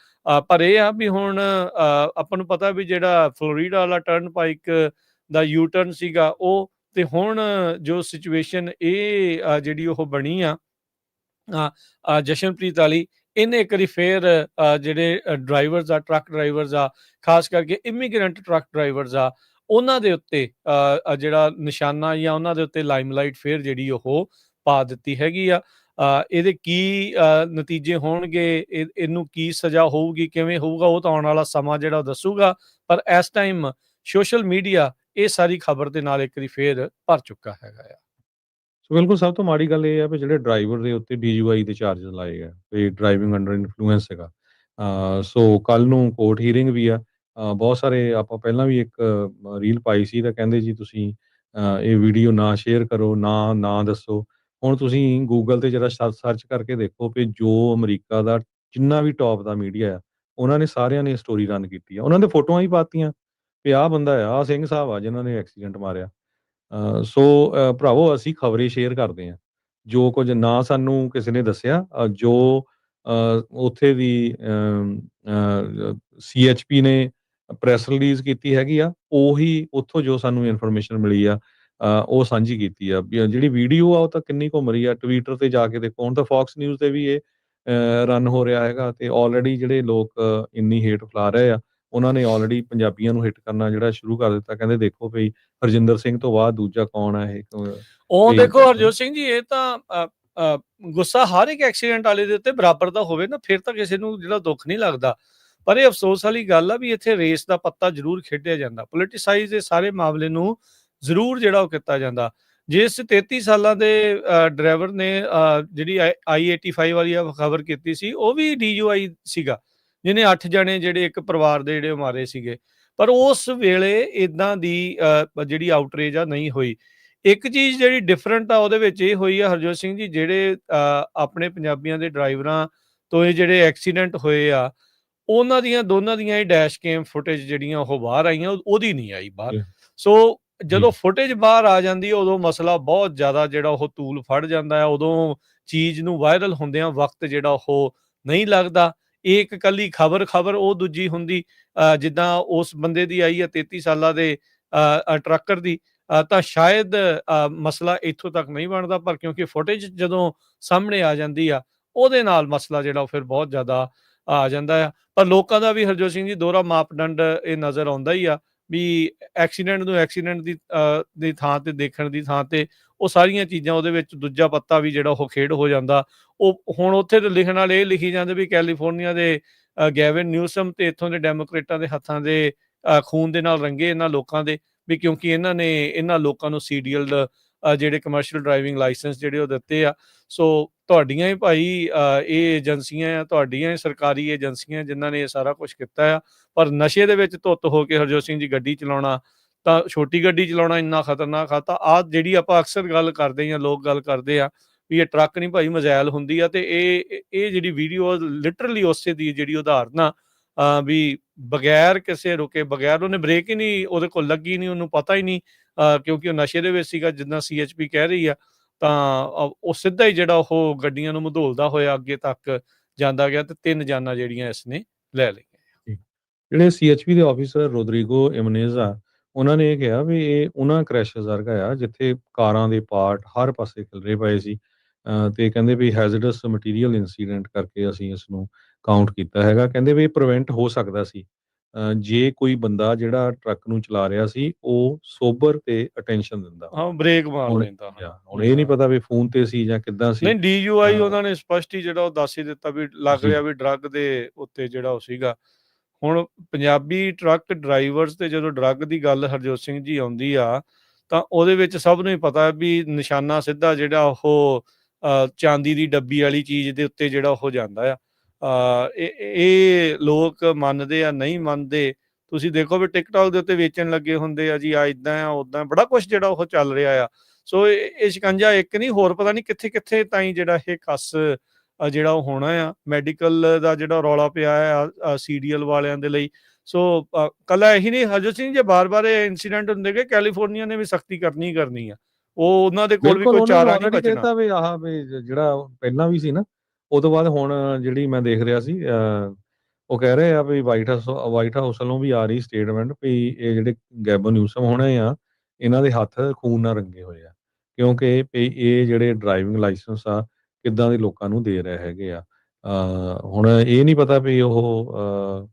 ਪਰ ਇਹ ਆ ਵੀ ਹੁਣ ਆਪਾਂ ਨੂੰ ਪਤਾ ਵੀ ਜਿਹੜਾ ਫਲੋਰੀਡਾ ਵਾਲਾ ਟਰਨਪਾਈਕ ਦਾ ਯੂ ਟਰਨ ਸੀਗਾ ਉਹ, ਤੇ ਹੁਣ ਜੋ ਸਿਚੁਏਸ਼ਨ ਇਹ ਜਿਹੜੀ ਉਹ ਬਣੀ ਆ ਜਸ਼ਨਪ੍ਰੀਤ ਵਾਲੀ, ਇਹਨੇ ਇੱਕ ਵਾਰੀ ਫੇਰ ਜਿਹੜੇ ਡਰਾਈਵਰਸ ਆ, ਟਰੱਕ ਡਰਾਈਵਰਸ ਆ, ਖਾਸ ਕਰਕੇ ਇਮੀਗ੍ਰੈਂਟ ਟਰੱਕ ਡਰਾਈਵਰਸ ਆ, ਉਹਨਾਂ ਦੇ ਉੱਤੇ ਜਿਹੜਾ ਨਿਸ਼ਾਨਾ ਜਾਂ ਉਹਨਾਂ ਦੇ ਉੱਤੇ ਲਾਈਮਲਾਈਟ ਫੇਰ ਜਿਹੜੀ ਉਹ ਪਾ ਦਿੱਤੀ ਹੈਗੀ ਆ। ਇਹਦੇ ਕੀ ਨਤੀਜੇ ਹੋਣਗੇ, ਇਹਨੂੰ ਕੀ ਸਜ਼ਾ ਹੋਊਗੀ, ਕਿਵੇਂ ਹੋਊਗਾ, ਉਹ ਤਾਂ ਆਉਣ ਵਾਲਾ ਸਮਾਂ ਜਿਹੜਾ ਉਹ ਦੱਸੂਗਾ। ਪਰ ਇਸ ਟਾਈਮ ਸੋਸ਼ਲ ਮੀਡੀਆ ਇਹ ਸਾਰੀ ਖਬਰ ਦੇ ਨਾਲ ਇੱਕ ਵਾਰੀ ਫੇਰ ਭਰ ਚੁੱਕਾ ਹੈਗਾ ਆ। ਸੋ ਬਿਲਕੁਲ ਸਭ ਤੋਂ ਮਾੜੀ ਗੱਲ ਇਹ ਆ ਵੀ ਜਿਹੜੇ ਡਰਾਈਵਰ ਦੇ ਉੱਤੇ DUI ਦੇ ਚਾਰਜਸ ਲਾਏ ਗਏ ਵੀ ਡਰਾਈਵਿੰਗ ਅੰਡਰ ਇਨਫਲੂਐਂਸ ਹੈਗਾ। ਸੋ ਕੱਲ ਨੂੰ ਕੋਰਟ ਹੀਅਰਿੰਗ ਵੀ ਆ। ਬਹੁਤ ਸਾਰੇ ਆਪਾਂ ਪਹਿਲਾਂ ਵੀ ਇੱਕ ਰੀਲ ਪਾਈ ਸੀ ਤਾਂ ਕਹਿੰਦੇ ਜੀ ਤੁਸੀਂ ਇਹ ਵੀਡੀਓ ਨਾ ਸ਼ੇਅਰ ਕਰੋ, ਨਾ ਦੱਸੋ। ਹੁਣ ਤੁਸੀਂ ਗੂਗਲ ਤੇ ਜਰਾ ਸਰਚ ਕਰਕੇ ਦੇਖੋ ਵੀ ਜੋ ਅਮਰੀਕਾ ਦਾ ਜਿੰਨਾ ਵੀ ਟੌਪ ਦਾ ਮੀਡੀਆ ਆ, ਉਹਨਾਂ ਨੇ ਸਾਰਿਆਂ ਨੇ ਸਟੋਰੀ ਰਨ ਕੀਤੀ ਆ। ਉਹਨਾਂ ਦੇ ਫੋਟੋਆਂ ਹੀ ਪਾਤੀਆਂ ਵੀ ਆਹ ਬੰਦਾ ਆ, ਆਹ ਸਿੰਘ ਸਾਹਿਬ ਆ ਜਿਨ੍ਹਾਂ ਨੇ ਐਕਸੀਡੈਂਟ ਮਾਰਿਆ। ਸੋ ਭਰਾਵੋ ਅਸੀਂ ਖਬਰੇ ਸ਼ੇਅਰ ਕਰਦੇ ਹਾਂ। ਜੋ ਕੁਝ ਨਾ ਸਾਨੂੰ ਕਿਸੇ ਨੇ ਦੱਸਿਆ ਜੋ ਉੱਥੇ ਦੀ CHP ਨੇ ਪ੍ਰੈਸ ਰਿਲੀਜ਼ ਕੀਤੀ ਹੈਗੀ ਆ, ਉਹੀ ਉੱਥੋਂ ਜੋ ਸਾਨੂੰ ਇਨਫੋਰਮੇਸ਼ਨ ਮਿਲੀ ਆ ਉਹ ਸਾਂਝੀ ਕੀਤੀ ਆ। ਵੀ ਜਿਹੜੀ ਵੀਡੀਓ ਆ ਉਹ ਤਾਂ ਕਿੰਨੀ ਘੁੰਮ ਰਹੀ ਆ, ਟਵਿੱਟਰ ਤੇ ਜਾ ਕੇ ਦੇਖੋ। ਹੁਣ ਤਾਂ ਫੌਕਸ ਨਿਊਜ਼ ਤੇ ਵੀ ਇਹ ਰਨ ਹੋ ਰਿਹਾ ਹੈਗਾ ਤੇ ਆਲਰੇਡੀ ਜਿਹੜੇ ਲੋਕ ਇੰਨੀ ਹੇਟ ਫੈਲਾ ਰਹੇ ਆ, ਉਹਨਾਂ ਨੇ ਆਲਰੇਡੀ ਪੰਜਾਬੀਆਂ ਨੂੰ ਹਿੱਟ ਕਰਨਾ ਜਿਹੜਾ ਸ਼ੁਰੂ ਕਰ ਦਿੱਤਾ। ਕਹਿੰਦੇ ਦੇਖੋ ਭਈ ਹਰਜਿੰਦਰ ਸਿੰਘ ਤੋਂ ਬਾਅਦ ਦੂਜਾ ਕੌਣ ਆ ਇਹ ਉਹ ਵੀ ਦੇਖੋ ਹਰਜੋਤ ਸਿੰਘ ਜੀ, ਇਹ ਤਾਂ ਗੁੱਸਾ ਹਰ ਇੱਕ ਐਕਸੀਡੈਂਟ ਵਾਲੇ ਦੇ ਉੱਤੇ ਬਰਾਬਰ ਦਾ ਹੋਵੇ ਨਾ, ਫਿਰ ਤਾਂ ਕਿਸੇ ਨੂੰ ਜਿਹੜਾ ਦੁੱਖ ਨਹੀਂ ਲੱਗਦਾ। ਪਰ ਇਹ ਅਫਸੋਸ ਵਾਲੀ ਗੱਲ ਆ ਵੀ ਇੱਥੇ ਰੇਸ ਦਾ ਪੱਤਾ ਜ਼ਰੂਰ ਖੇਡਿਆ ਜਾਂਦਾ, ਪੋਲੀਟੀਸਾਈਜ਼ ਦੇ ਸਾਰੇ ਮਾਮਲੇ ਨੂੰ ਜ਼ਰੂਰ ਜਿਹੜਾ ਉਹ ਕੀਤਾ ਜਾਂਦਾ। ਜਿਸ 33 ਸਾਲਾਂ ਦੇ ਡਰਾਈਵਰ ਨੇ ਜਿਹੜੀ I-85 ਵਾਲੀ ਖਬਰ ਕੀਤੀ ਸੀ, ਉਹ ਵੀ DUI ਸੀਗਾ, ਜਿਹਨੇ 8 ਜਣੇ ਜਿਹੜੇ ਇੱਕ ਪਰਿਵਾਰ ਦੇ ਜਿਹੜੇ ਮਾਰੇ ਸੀਗੇ। ਪਰ ਉਸ ਵੇਲੇ ਇਦਾਂ ਦੀ ਜਿਹੜੀ ਆਊਟਰੇਜ ਆ ਨਹੀਂ ਹੋਈ। ਇੱਕ ਚੀਜ਼ ਜਿਹੜੀ ਡਿਫਰੈਂਟ ਆ ਉਹਦੇ ਵਿੱਚ ਇਹ ਹੋਈ ਆ ਹਰਜੋਤ ਸਿੰਘ ਜੀ, ਜਿਹੜੇ ਆਪਣੇ ਪੰਜਾਬੀਆਂ ਦੇ ਡਰਾਈਵਰਾਂ ਤੋਂ ਇਹ ਜਿਹੜੇ ਐਕਸੀਡੈਂਟ ਹੋਏ ਆ, ਉਹਨਾਂ ਦੀਆਂ ਦੋਨਾਂ ਦੀਆਂ ਹੀ ਡੈਸ਼ ਕੈਮ ਫੁਟੇਜ ਜਿਹੜੀਆਂ ਉਹ ਬਾਹਰ ਆਈਆਂ, ਉਹਦੀ ਨਹੀਂ ਆਈ ਬਾਹਰ। ਸੋ ਜਦੋਂ ਫੁਟੇਜ ਬਾਹਰ ਆ ਜਾਂਦੀ ਹੈ ਉਦੋਂ ਮਸਲਾ ਬਹੁਤ ਜ਼ਿਆਦਾ ਜਿਹੜਾ ਉਹ ਤੂਲ ਫੜ ਜਾਂਦਾ ਹੈ। ਉਦੋਂ ਚੀਜ਼ ਨੂੰ ਵਾਇਰਲ ਹੁੰਦਿਆਂ ਵਕਤ ਜਿਹੜਾ ਉਹ ਨਹੀਂ ਲੱਗਦਾ। ਇਹ ਇੱਕ ਕੱਲੀ ਖਬਰ ਉਹ ਦੂਜੀ ਹੁੰਦੀ ਜਿੱਦਾਂ ਉਸ ਬੰਦੇ ਦੀ ਆਈ ਆ 33 ਸਾਲਾਂ ਦੇ ਟਰੱਕਰ ਦੀ, ਤਾਂ ਸ਼ਾਇਦ ਮਸਲਾ ਇੱਥੋਂ ਤੱਕ ਨਹੀਂ ਬਣਦਾ। ਪਰ ਕਿਉਂਕਿ ਫੁਟੇਜ ਜਦੋਂ ਸਾਹਮਣੇ ਆ ਜਾਂਦੀ ਆ, ਉਹਦੇ ਨਾਲ ਮਸਲਾ ਜਿਹੜਾ ਉਹ ਫਿਰ ਬਹੁਤ ਜ਼ਿਆਦਾ ਆ ਜਾਂਦਾ ਆ। ਪਰ ਲੋਕਾਂ ਦਾ ਵੀ ਹਰਜੋਤ ਸਿੰਘ ਜੀ ਦੋਹਰਾ ਮਾਪਦੰਡ ਇਹ ਨਜ਼ਰ ਆਉਂਦਾ ਹੀ ਆ ਵੀ ਐਕਸੀਡੈਂਟ ਨੂੰ ਐਕਸੀਡੈਂਟ ਦੀ ਥਾਂ ਤੇ ਦੇਖਣ ਦੀ ਥਾਂ ਤੇ ਉਹ ਸਾਰੀਆਂ ਚੀਜ਼ਾਂ ਉਹਦੇ ਵਿੱਚ ਦੂਜਾ ਪੱਤਾ ਵੀ ਜਿਹੜਾ ਉਹ ਖੇਡ ਹੋ ਜਾਂਦਾ। ਉਹ ਹੁਣ ਉੱਥੇ ਤੇ ਲਿਖਣ ਵਾਲੇ ਇਹ ਲਿਖੀ ਜਾਂਦੇ ਵੀ ਕੈਲੀਫੋਰਨੀਆ ਦੇ ਗੈਵਿਨ ਨਿਊਸਮ ਤੇ ਇੱਥੋਂ ਦੇ ਡੈਮੋਕ੍ਰੇਟਾਂ ਦੇ ਹੱਥਾਂ ਦੇ ਖੂਨ ਦੇ ਨਾਲ ਰੰਗੇ ਇਹਨਾਂ ਲੋਕਾਂ ਦੇ, ਵੀ ਕਿਉਂਕਿ ਇਹਨਾਂ ਨੇ ਇਹਨਾਂ ਲੋਕਾਂ ਨੂੰ CDL ਜਿਹੜੇ ਕਮਰਸ਼ੀਅਲ ਡਰਾਈਵਿੰਗ ਲਾਇਸੈਂਸ ਜਿਹੜੇ ਉਹ ਦਿੱਤੇ ਆ। ਸੋ ਤੁਹਾਡੀਆਂ ਹੀ ਭਾਈ ਇਹ ਏਜੰਸੀਆਂ ਆ, ਤੁਹਾਡੀਆਂ ਹੀ ਸਰਕਾਰੀ ਏਜੰਸੀਆਂ ਜਿਨ੍ਹਾਂ ਨੇ ਇਹ ਸਾਰਾ ਕੁਝ ਕੀਤਾ ਆ। ਪਰ ਨਸ਼ੇ ਦੇ ਵਿੱਚ ਧੁੱਤ ਹੋ ਕੇ ਹਰਜੋਤ ਸਿੰਘ ਜੀ ਗੱਡੀ ਚਲਾਉਣਾ, ਤਾਂ ਛੋਟੀ ਗੱਡੀ ਚਲਾਉਣਾ ਇੰਨਾ ਖਤਰਨਾਕ ਆ। ਤਾਂ ਆਹ ਜਿਹੜੀ ਆਪਾਂ ਅਕਸਰ ਗੱਲ ਕਰਦੇ ਹਾਂ, ਲੋਕ ਗੱਲ ਕਰਦੇ ਆ ਵੀ ਇਹ ਟਰੱਕ ਨਹੀਂ ਭਾਈ ਮਜ਼ਾਇਲ ਹੁੰਦੀ ਆ। ਤੇ ਇਹ ਜਿਹੜੀ ਵੀਡੀਓ ਲਿਟਰਲੀ ਉਸੇ ਦੀ ਜਿਹੜੀ ਉਦਾਹਰਨ ਆ ਵੀ ਬਗੈਰ ਕਿਸੇ ਰੁਕੇ, ਬਗੈਰ ਉਹਨੇ ਬ੍ਰੇਕ ਹੀ ਨਹੀਂ ਉਹਦੇ ਕੋਲ ਲੱਗੀ, ਨਹੀਂ ਉਹਨੂੰ ਪਤਾ ਹੀ ਨਹੀਂ ਕਿਉਂਕਿ ਉਹ ਨਸ਼ੇ ਦੇ ਵਿੱਚ ਸੀਗਾ ਜਿੱਦਾਂ CHP ਕਹਿ ਰਹੀ ਆ। ਤਾਂ ਉਹ ਸਿੱਧਾ ਹੀ ਜਿਹੜਾ ਉਹ ਗੱਡੀਆਂ ਨੂੰ ਮਧੋਲਦਾ ਹੋਇਆ ਅੱਗੇ ਤੱਕ ਜਾਂਦਾ ਗਿਆ ਤੇ 3 ਜਾਨਾਂ ਜਿਹੜੀਆਂ ਇਸਨੇ ਲੈ ਲਈਆਂ। ਜਿਹੜੇ CHP ਦੇ ਆਫੀਸਰ ਰੋਦਰੀਗੋ ਇਮਨੇਜ਼ ਆ, ਉਹਨਾਂ ਨੇ ਇਹ ਕਿਹਾ ਵੀ ਇਹ ਉਹਨਾਂ ਕ੍ਰੈਸ਼ਸ ਵਰਗਾ ਆ ਜਿੱਥੇ ਕਾਰਾਂ ਦੇ ਪਾਰਟ ਹਰ ਪਾਸੇ ਖਿਲਰੇ ਪਏ ਸੀ। ਤੇ ਕਹਿੰਦੇ ਵੀ ਹੈਜ਼ਰਡਸ ਮਟੀਰੀਅਲ ਇਨਸੀਡੈਂਟ ਕਰਕੇ ਅਸੀਂ ਇਸ ਨੂੰ ਕਾਊਂਟ ਕੀਤਾ ਹੈਗਾ। ਕਹਿੰਦੇ ਵੀ ਇਹ ਪ੍ਰੀਵੈਂਟ ਹੋ ਸਕਦਾ ਸੀ ਜੇ ਕੋਈ ਬੰਦਾ ਜਿਹੜਾ ਟਰੱਕ ਨੂੰ ਚਲਾ ਰਿਹਾ ਸੀ ਉਹ ਸੋਬਰ ਤੇ ਅਟੈਂਸ਼ਨ ਦਿੰਦਾ। ਹਾਂ, ਬ੍ਰੇਕ ਮਾਰ ਲੈਂਦਾ। ਹੁਣ ਇਹ ਨਹੀਂ ਪਤਾ ਵੀ ਫੋਨ ਤੇ ਸੀ ਜਾਂ ਕਿੱਦਾਂ ਸੀ। ਨਹੀਂ, DUI ਉਹਨਾਂ ਨੇ ਸਪਸ਼ਟ ਹੀ ਜਿਹੜਾ ਉਹ ਦੱਸ ਹੀ ਦਿੱਤਾ ਵੀ ਲੱਗ ਰਿਹਾ ਵੀ ਡਰੱਗ ਦੇ ਉੱਤੇ ਜਿਹੜਾ ਉਹ ਸੀਗਾ। ਹੁਣ ਪੰਜਾਬੀ ਟਰੱਕ ਡਰਾਈਵਰਸ ਤੇ ਜਦੋਂ ਡਰੱਗ ਦੀ ਗੱਲ ਹਰਜੋਤ ਸਿੰਘ ਜੀ ਆਉਂਦੀ ਆ, ਤਾਂ ਉਹਦੇ ਵਿੱਚ ਸਭ ਨੂੰ ਹੀ ਪਤਾ ਵੀ ਨਿਸ਼ਾਨਾ ਸਿੱਧਾ ਜਿਹੜਾ ਉਹ ਚਾਂਦੀ ਦੀ ਡੱਬੀ ਵਾਲੀ ਚੀਜ਼ ਦੇ ਉੱਤੇ ਜਿਹੜਾ ਉਹ ਜਾਂਦਾ ਆ। ਇਹ ਲੋਕ ਮੰਨਦੇ ਆ, ਨਹੀਂ ਮੰਨਦੇ। ਤੁਸੀਂ ਦੇਖੋ ਵੀ TikTok ਦੇ ਉੱਤੇ ਵੇਚਣ ਲੱਗੇ ਹੁੰਦੇ ਆ ਜੀ, ਆ ਇੱਦਾਂ ਆ ਉੱਦਾਂ, ਬੜਾ ਕੁਛ ਜਿਹੜਾ ਉਹ ਚੱਲ ਰਿਹਾ ਆ। ਸੋ ਇਹ ਸ਼ਿਕੰਜਾ ਇੱਕ ਨਹੀਂ, ਹੋਰ ਪਤਾ ਨਹੀਂ ਕਿੱਥੇ ਕਿੱਥੇ ਤਾਈਂ ਜਿਹੜਾ ਇਹ ਕੱਸ ਜਿਹੜਾ ਉਹ ਹੋਣਾ ਆ ਮੈਡੀਕਲ ਦਾ ਜਿਹੜਾ ਰੌਲਾ ਪਿਆ ਆ ਸੀਡੀਐਲ ਵਾਲਿਆਂ ਦੇ ਲਈ। ਸੋ ਕੱਲਾ ਇਹੀ ਨਹੀਂ ਹਰਜੋਤ ਸਿੰਘ, ਜੇ ਬਾਰ-ਬਾਰ ਇਹ ਇੰਸੀਡੈਂਟ ਹੁੰਦੇ ਕਿ ਕੈਲੀਫੋਰਨੀਆ ਨੇ ਵੀ ਸਖਤੀ ਕਰਨੀ ਹੀ ਕਰਨੀ ਆ। ਉਹ ਉਹਨਾਂ ਦੇ ਕੋਲ ਵੀ ਬਿਲਕੁਲ, ਕੋਈ ਉਹਨਾਂ ਨੇ ਚਾਰਾ ਨਹੀਂ ਆਲਰੇਡੀ ਬਚਣਾ। ਕਹਿਤਾ ਵੀ ਵੀ ਜਿਹੜਾ ਪਹਿਲਾਂ ਵੀ ਸੀ ਨਾ, ਉਹ ਤੋਂ ਬਾਅਦ ਹੁਣ ਜਿਹੜੀ ਮੈਂ ਦੇਖ ਰਿਹਾ ਸੀ ਉਹ ਕਹਿ ਰਹੇ ਆ ਵੀ ਵਾਈਟ ਹਾਊਸ ਵੱਲੋਂ ਵੀ ਆ ਰਹੀ ਸਟੇਟਮੈਂਟ ਵੀ ਇਹ ਜਿਹੜੇ ਗੈਬਨ ਨਿਊਸਮ ਹੋਣੇ ਆ, ਇਹਨਾਂ ਦੇ ਹੱਥ ਖੂਨ ਨਾਲ ਰੰਗੇ ਹੋਏ ਆ। ਕਿਉਂਕਿ ਵੀ ਇਹ ਜਿਹੜੇ ਡਰਾਈਵਿੰਗ ਲਾਇਸੈਂਸ ਆ, ਕਿੱਦਾਂ ਦੇ ਲੋਕਾਂ ਨੂੰ ਦੇ ਰਹੇ ਹੈਗੇ ਆ। ਹੁਣ ਇਹ ਨਹੀਂ ਪਤਾ ਵੀ ਉਹ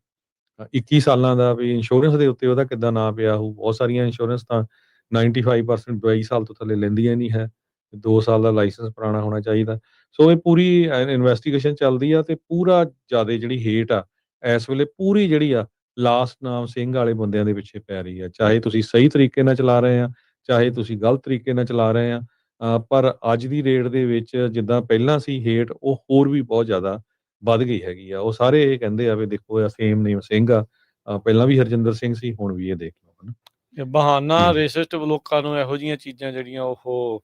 21 ਸਾਲਾਂ ਦਾ ਵੀ ਇੰਸ਼ੋਰੈਂਸ ਦੇ ਉੱਤੇ ਉਹਦਾ ਕਿੱਦਾਂ ਨਾਂ ਪਿਆ ਹੋਊ। ਬਹੁਤ ਸਾਰੀਆਂ ਇੰਸ਼ੋਰੈਂਸ ਤਾਂ 95% 22 ਸਾਲ ਤੋਂ ਥੱਲੇ ਲੈਂਦੀਆਂ ਨਹੀਂ ਹੈ। 2 ਸਾਲ ਦਾ ਲਾਇਸੈਂਸ ਪੁਰਾਣਾ ਹੋਣਾ ਚਾਹੀਦਾ। ਸੋ ਇਹ ਪੂਰੀ ਇਨਵੈਸਟੀਗੇਸ਼ਨ ਚੱਲਦੀ ਆ ਤੇ ਪੂਰਾ ਜ਼ਿਆਦੇ ਜਿਹੜੀ ਹੇਟ ਆ, ਇਸ ਵੇਲੇ ਪੂਰੀ ਜਿਹੜੀ ਆ ਲਾਸਟ ਨਾਮ ਸਿੰਘ ਵਾਲੇ ਬੰਦਿਆਂ ਦੇ ਪਿੱਛੇ ਪੈ ਰਹੀ ਆ। ਚਾਹੇ ਤੁਸੀਂ ਸਹੀ ਤਰੀਕੇ ਨਾਲ ਚਲਾ ਰਹੇ ਆ, ਚਾਹੇ ਤੁਸੀਂ ਗਲਤ ਤਰੀਕੇ ਨਾਲ ਚਲਾ ਰਹੇ ਆ। ਪਰ ਅੱਜ ਦੀ ਡੇਟ ਦੇ ਵਿੱਚ ਜਿੱਦਾਂ ਪਹਿਲਾਂ ਸੀ ਹੇਟ, ਉਹ ਹੋਰ ਵੀ ਬਹੁਤ ਜ਼ਿਆਦਾ ਵੱਧ ਗਈ ਹੈਗੀ ਆ। ਉਹ ਸਾਰੇ ਇਹ ਕਹਿੰਦੇ ਆ ਵੀ ਦੇਖੋ ਇਹ ਸੇਮ ਨੇਮ ਸਿੰਘ ਆ। ਪਹਿਲਾਂ ਵੀ ਹਰਜਿੰਦਰ ਸਿੰਘ ਸੀ, ਹੁਣ ਵੀ ਇਹ ਦੇਖ ਲਓ ਹਨਾ। ਇਹ ਬਹਾਨਾ ਜੀ। ਰੇਸਿਸਟ ਲੋਕਾਂ ਨੂੰ ਇਹੋ ਜਿਹੀਆਂ ਚੀਜ਼ਾਂ ਜਿਹੜੀਆਂ ਉਹ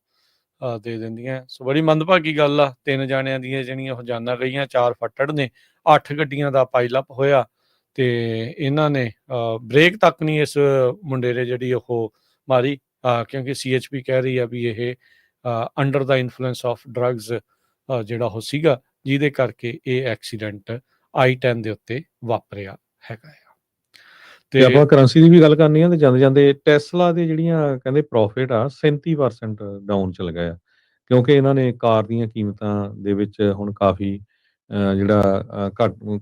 ਦੇ ਦਿੰਦੀਆਂ। ਸੋ ਬੜੀ ਮੰਦਭਾਗੀ ਗੱਲ ਆ। 3 ਜਾਣਿਆਂ ਦੀਆਂ ਜਿਹੜੀਆਂ ਉਹ ਜਾਨਾਂ ਗਈਆਂ, 4 ਫੱਟੜ ਨੇ, 8 ਗੱਡੀਆਂ ਦਾ ਪਾਈਲਅਪ ਹੋਇਆ ਤੇ ਇਹਨਾਂ ਨੇ ਬ੍ਰੇਕ ਤੱਕ ਨਹੀਂ ਇਸ ਮੁੰਡੇ ਨੇ ਜਿਹੜੀ ਉਹ ਮਾਰੀ, ਕਿਉਂਕਿ CHP ਕਹਿ ਰਹੀ ਆ ਵੀ ਇਹ ਅੰਡਰ ਦਾ ਇਨਫਲੂਐਂਸ ਆਫ ਡਰੱਗਸ ਜਿਹੜਾ ਉਹ ਸੀਗਾ, ਜਿਹਦੇ ਕਰਕੇ ਇਹ ਐਕਸੀਡੈਂਟ I-10 ਦੇ ਉੱਤੇ ਵਾਪਰਿਆ ਹੈਗਾ ਆ। ਤੇ ਆਪਾਂ ਕਰੰਸੀ ਦੀ ਵੀ ਗੱਲ ਕਰਨੀ ਆ ਤੇ ਜਾਂਦੇ ਟੈਸਲਾ ਦੇ ਜਿਹੜੀਆਂ ਕਹਿੰਦੇ ਪ੍ਰੋਫਿਟ ਆ 37% ਡਾਊਨ ਚਲ ਗਏ ਆ। ਕਿਉਂਕਿ ਇਹਨਾਂ ਨੇ ਕਾਰ ਦੀਆਂ ਕੀਮਤਾਂ ਦੇ ਵਿੱਚ ਹੁਣ ਕਾਫੀ ਜਿਹੜਾ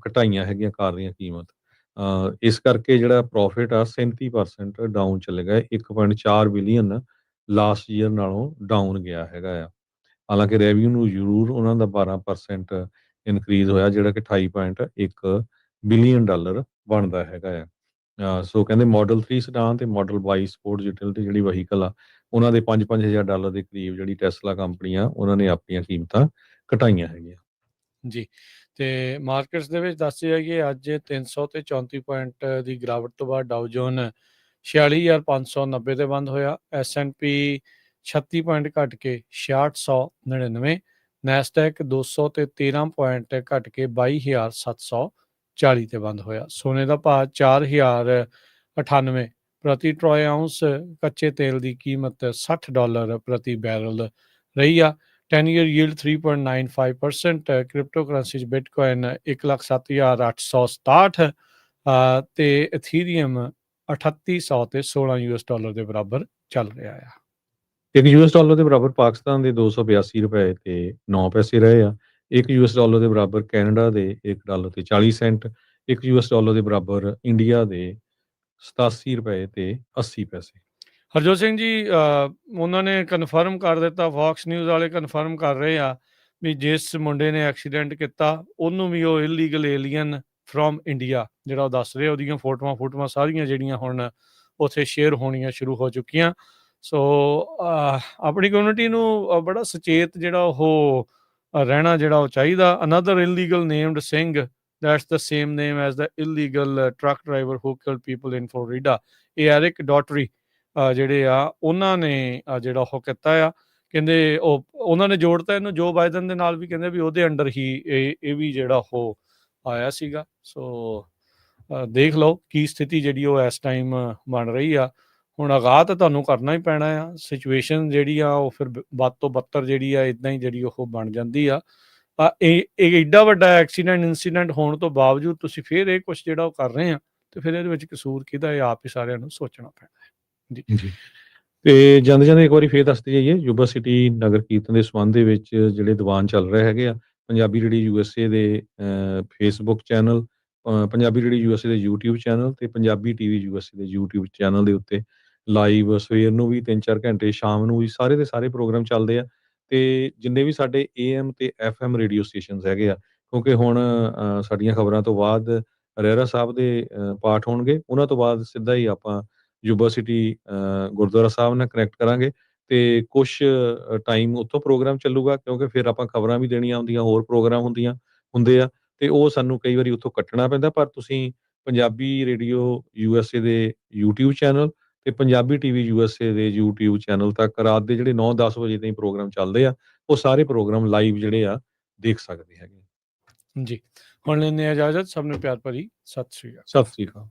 ਘਟਾਈਆਂ ਹੈਗੀਆਂ ਕਾਰ ਦੀਆਂ ਕੀਮਤ। ਇਸ ਕਰਕੇ ਜਿਹੜਾ ਪ੍ਰੋਫਿਟ ਆ 37% ਡਾਊਨ ਚਲੇ ਗਏ। 1.4 ਬਿਲੀਅਨ ਲਾਸਟ ਈਅਰ ਨਾਲੋਂ ਡਾਊਨ ਗਿਆ ਹੈਗਾ ਆ। ਹਾਲਾਂਕਿ ਰੈਵਨਿਊ ਜ਼ਰੂਰ ਉਹਨਾਂ ਦਾ 12% ਇਨਕਰੀਜ਼ ਹੋਇਆ, ਜਿਹੜਾ ਕਿ $28.1 ਬਿਲੀਅਨ ਬਣਦਾ ਹੈਗਾ ਆ। ਸੋ ਕਹਿੰਦੇ ਮਾਡਲ 3 ਸਡਾਨ ਤੇ ਮਾਡਲ Y ਸਪੋਰਟ ਯੂਟਿਲਿਟੀ ਜਿਹੜੀ ਵਹੀਕਲ ਆ, ਉਹਨਾਂ ਦੇ $5,000 ਦੇ ਕਰੀਬ ਜਿਹੜੀ ਟੈਸਲਾ ਕੰਪਨੀ ਆ, ਉਹਨਾਂ ਨੇ ਆਪਣੀਆਂ ਕੀਮਤਾਂ ਘਟਾਈਆਂ ਹੈਗੀਆਂ। ਜੀ, ਤੇ ਮਾਰਕੀਟਸ ਦੇ ਵਿੱਚ ਦੱਸ ਰਿਹਾ ਕਿ ਅੱਜ 300 ਤੇ 34 ਪੁਆਇੰਟ ਦੀ ਗਿਰਾਵਟ ਤੋਂ ਬਾਅਦ ਡਾਊ ਜੋਨ 46,590 ਤੇ ਬੰਦ ਹੋਇਆ। S&P 36 ਪੁਆਇੰਟ ਘਟ ਕੇ 6699, ਨੈਸਡੈਕ 200 ਤੇ 13 ਪੁਆਇੰਟ ਘਟ ਕੇ 22,740 ਤੇ ਬੰਦ ਹੋਇਆ। ਸੋਨੇ ਦਾ ਭਾਅ $4,098 ਪ੍ਰਤੀ ਟਰੋਏ ਆਉਂਸ। ਕੱਚੇ ਤੇਲ ਦੀ ਕੀਮਤ $60 ਪ੍ਰਤੀ ਬੈਰਲ ਰਹੀ ਆ। 10-year yield 3.95%। ਕ੍ਰਿਪਟੋ ਕਰੰਸੀ 'ਚ ਬਿਟਕੋਇਨ 1,07,867 ਤੇ ਇਥੀਰੀਅਮ 3800 ਤੇ $16 ਦੇ ਬਰਾਬਰ ਚੱਲ ਰਿਹਾ ਆ। $1 ਦੇ ਬਰਾਬਰ ਪਾਕਿਸਤਾਨ ਦੇ $282 ਤੇ 9 ਪੈਸੇ ਰਹੇ ਆ। $1 ਦੇ ਬਰਾਬਰ ਕੈਨੇਡਾ ਦੇ $1 ਤੇ 40 ਸੈਂਟ। $1 ਦੇ ਬਰਾਬਰ ਇੰਡੀਆ ਦੇ $87 ਤੇ 80 ਪੈਸੇ। ਹਰਜੋਤ ਸਿੰਘ ਜੀ, ਉਹਨਾਂ ਨੇ ਕਨਫਰਮ ਕਰ ਦਿੱਤਾ, ਫੌਕਸ ਨਿਊਜ਼ ਵਾਲੇ ਕਨਫਰਮ ਕਰ ਰਹੇ ਆ ਵੀ ਜਿਸ ਮੁੰਡੇ ਨੇ ਐਕਸੀਡੈਂਟ ਕੀਤਾ ਉਹਨੂੰ ਵੀ ਉਹ ਇਲੀਗਲ ਏਲੀਅਨ ਫਰੋਮ ਇੰਡੀਆ ਜਿਹੜਾ ਉਹ ਦੱਸ ਰਹੇ, ਉਹਦੀਆਂ ਫੋਟੋਆਂ ਸਾਰੀਆਂ ਜਿਹੜੀਆਂ ਹੁਣ ਉੱਥੇ ਸ਼ੇਅਰ ਹੋਣੀਆਂ ਸ਼ੁਰੂ ਹੋ ਚੁੱਕੀਆਂ। ਸੋ ਆਪਣੀ ਕਮਿਊਨਿਟੀ ਨੂੰ ਬੜਾ ਸੁਚੇਤ ਜਿਹੜਾ ਉਹ ਰਹਿਣਾ ਜਿਹੜਾ ਉਹ ਚਾਹੀਦਾ। Another illegal named Singh, that's the same name as the illegal truck driver who kill people in Florida. ਇਹ ਐਰਿਕ ਡਾਟਰੀ ਜਿਹੜੇ ਆ ਉਹਨਾਂ ਨੇ ਜਿਹੜਾ ਉਹ ਕੀਤਾ ਆ। ਕਹਿੰਦੇ ਉਹਨਾਂ ਨੇ ਜੋੜਤਾ ਇਹਨੂੰ ਜੋ ਬਾਈਡਨ ਦੇ ਨਾਲ ਵੀ, ਕਹਿੰਦੇ ਵੀ ਉਹਦੇ ਅੰਡਰ ਹੀ ਇਹ ਵੀ ਜਿਹੜਾ ਉਹ ਆਇਆ ਸੀਗਾ। ਸੋ ਦੇਖ ਲਓ ਕੀ ਸਥਿਤੀ ਜਿਹੜੀ ਉਹ ਇਸ ਟਾਈਮ ਬਣ ਰਹੀ ਆ। ਹੁਣ ਆਗਾਹ ਤਾਂ ਤੁਹਾਨੂੰ ਕਰਨਾ ਹੀ ਪੈਣਾ ਆ। ਸਿਚੁਏਸ਼ਨ ਜਿਹੜੀ ਆ ਉਹ ਫਿਰ ਵੱਧ ਤੋਂ ਬੱਤਰ ਜਿਹੜੀ ਆ ਇੱਦਾਂ ਹੀ ਜਿਹੜੀ ਉਹ ਬਣ ਜਾਂਦੀ ਆ। ਇਹ ਐਡਾ ਵੱਡਾ ਇੰਸੀਡੈਂਟ ਹੋਣ ਤੋਂ ਬਾਵਜੂਦ ਤੁਸੀਂ ਫਿਰ ਇਹ ਕੁਛ ਜਿਹੜਾ ਉਹ ਕਰ ਰਹੇ ਆ, ਤੇ ਫਿਰ ਇਹਦੇ ਵਿੱਚ ਕਸੂਰ ਕਿਹਦਾ, ਇਹ ਆਪ ਹੀ ਸਾਰਿਆਂ ਨੂੰ ਸੋਚਣਾ ਪੈਣਾ ਹੈ। ਜੀ। ਤੇ ਜਾਂਦੇ ਇੱਕ ਵਾਰੀ ਫੇਰ ਦੱਸਦੇ ਜਾਈਏ, ਯੂਬਾ ਸਿਟੀ ਨਗਰ ਕੀਰਤਨ ਦੇ ਸੰਬੰਧ ਦੇ ਵਿੱਚ ਜਿਹੜੇ ਦੀਵਾਨ ਚੱਲ ਰਹੇ ਹੈਗੇ ਆ, ਪੰਜਾਬੀ ਰੇਡੀਓ USA ਦੇ Facebook channel, Punjabi radio USA ਦੇ YouTube ਚੈਨਲ ਤੇ ਪੰਜਾਬੀ TV USA ਦੇ YouTube ਚੈਨਲ ਦੇ ਉੱਤੇ ਲਾਈਵ ਸਵੇਰ ਨੂੰ ਵੀ 3-4 ਘੰਟੇ, ਸ਼ਾਮ ਨੂੰ ਵੀ ਸਾਰੇ ਦੇ ਸਾਰੇ ਪ੍ਰੋਗਰਾਮ ਚੱਲਦੇ ਆ। ਤੇ ਜਿੰਨੇ ਵੀ ਸਾਡੇ AM ਤੇ FM ਰੇਡੀਓ ਸਟੇਸ਼ਨਸ ਹੈਗੇ ਆ, ਕਿਉਂਕਿ ਹੁਣ ਸਾਡੀਆਂ ਖਬਰਾਂ ਤੋਂ ਬਾਅਦ ਰਹਿਰਾ ਸਾਹਿਬ ਦੇ ਪਾਠ ਹੋਣਗੇ, ਉਹਨਾਂ ਤੋਂ ਬਾਅਦ ਸਿੱਧਾ ਹੀ ਆਪਾਂ ਯੂਬਾ ਸਿਟੀ ਗੁਰਦੁਆਰਾ ਸਾਹਿਬ ਨਾਲ ਕਨੈਕਟ ਕਰਾਂਗੇ ਤੇ ਕੁਛ ਟਾਈਮ ਉੱਥੋਂ ਪ੍ਰੋਗਰਾਮ ਚੱਲੂਗਾ, ਕਿਉਂਕਿ ਫਿਰ ਆਪਾਂ ਖਬਰਾਂ ਵੀ ਦੇਣੀਆਂ ਹੁੰਦੀਆਂ, ਹੋਰ ਪ੍ਰੋਗਰਾਮ ਹੁੰਦੇ ਆ ਤੇ ਉਹ ਸਾਨੂੰ ਕਈ ਵਾਰੀ ਉੱਥੋਂ ਕੱਟਣਾ ਪੈਂਦਾ। ਪਰ ਤੁਸੀਂ ਪੰਜਾਬੀ ਰੇਡੀਓ USA ਦੇ YouTube ਚੈਨਲ ਤੇ ਪੰਜਾਬੀ TV USA ਦੇ YouTube ਚੈਨਲ ਤੱਕ ਰਾਤ ਦੇ ਜਿਹੜੇ 9-10 ਵਜੇ ਤਾਈਂ ਪ੍ਰੋਗਰਾਮ ਚੱਲਦੇ ਆ, ਉਹ ਸਾਰੇ ਪ੍ਰੋਗਰਾਮ ਲਾਈਵ ਜਿਹੜੇ ਆ ਦੇਖ ਸਕਦੇ ਹੈਗੇ। ਜੀ, ਹੁਣ ਲੈਂਦੇ ਹਾਂ ਇਜਾਜ਼ਤ। ਸਭ ਨੂੰ ਪਿਆਰ ਭਰੀ ਸਤਿ ਸ਼੍ਰੀ ਅਕਾਲ। ਸਤਿ ਸ੍ਰੀ ਅਕਾਲ।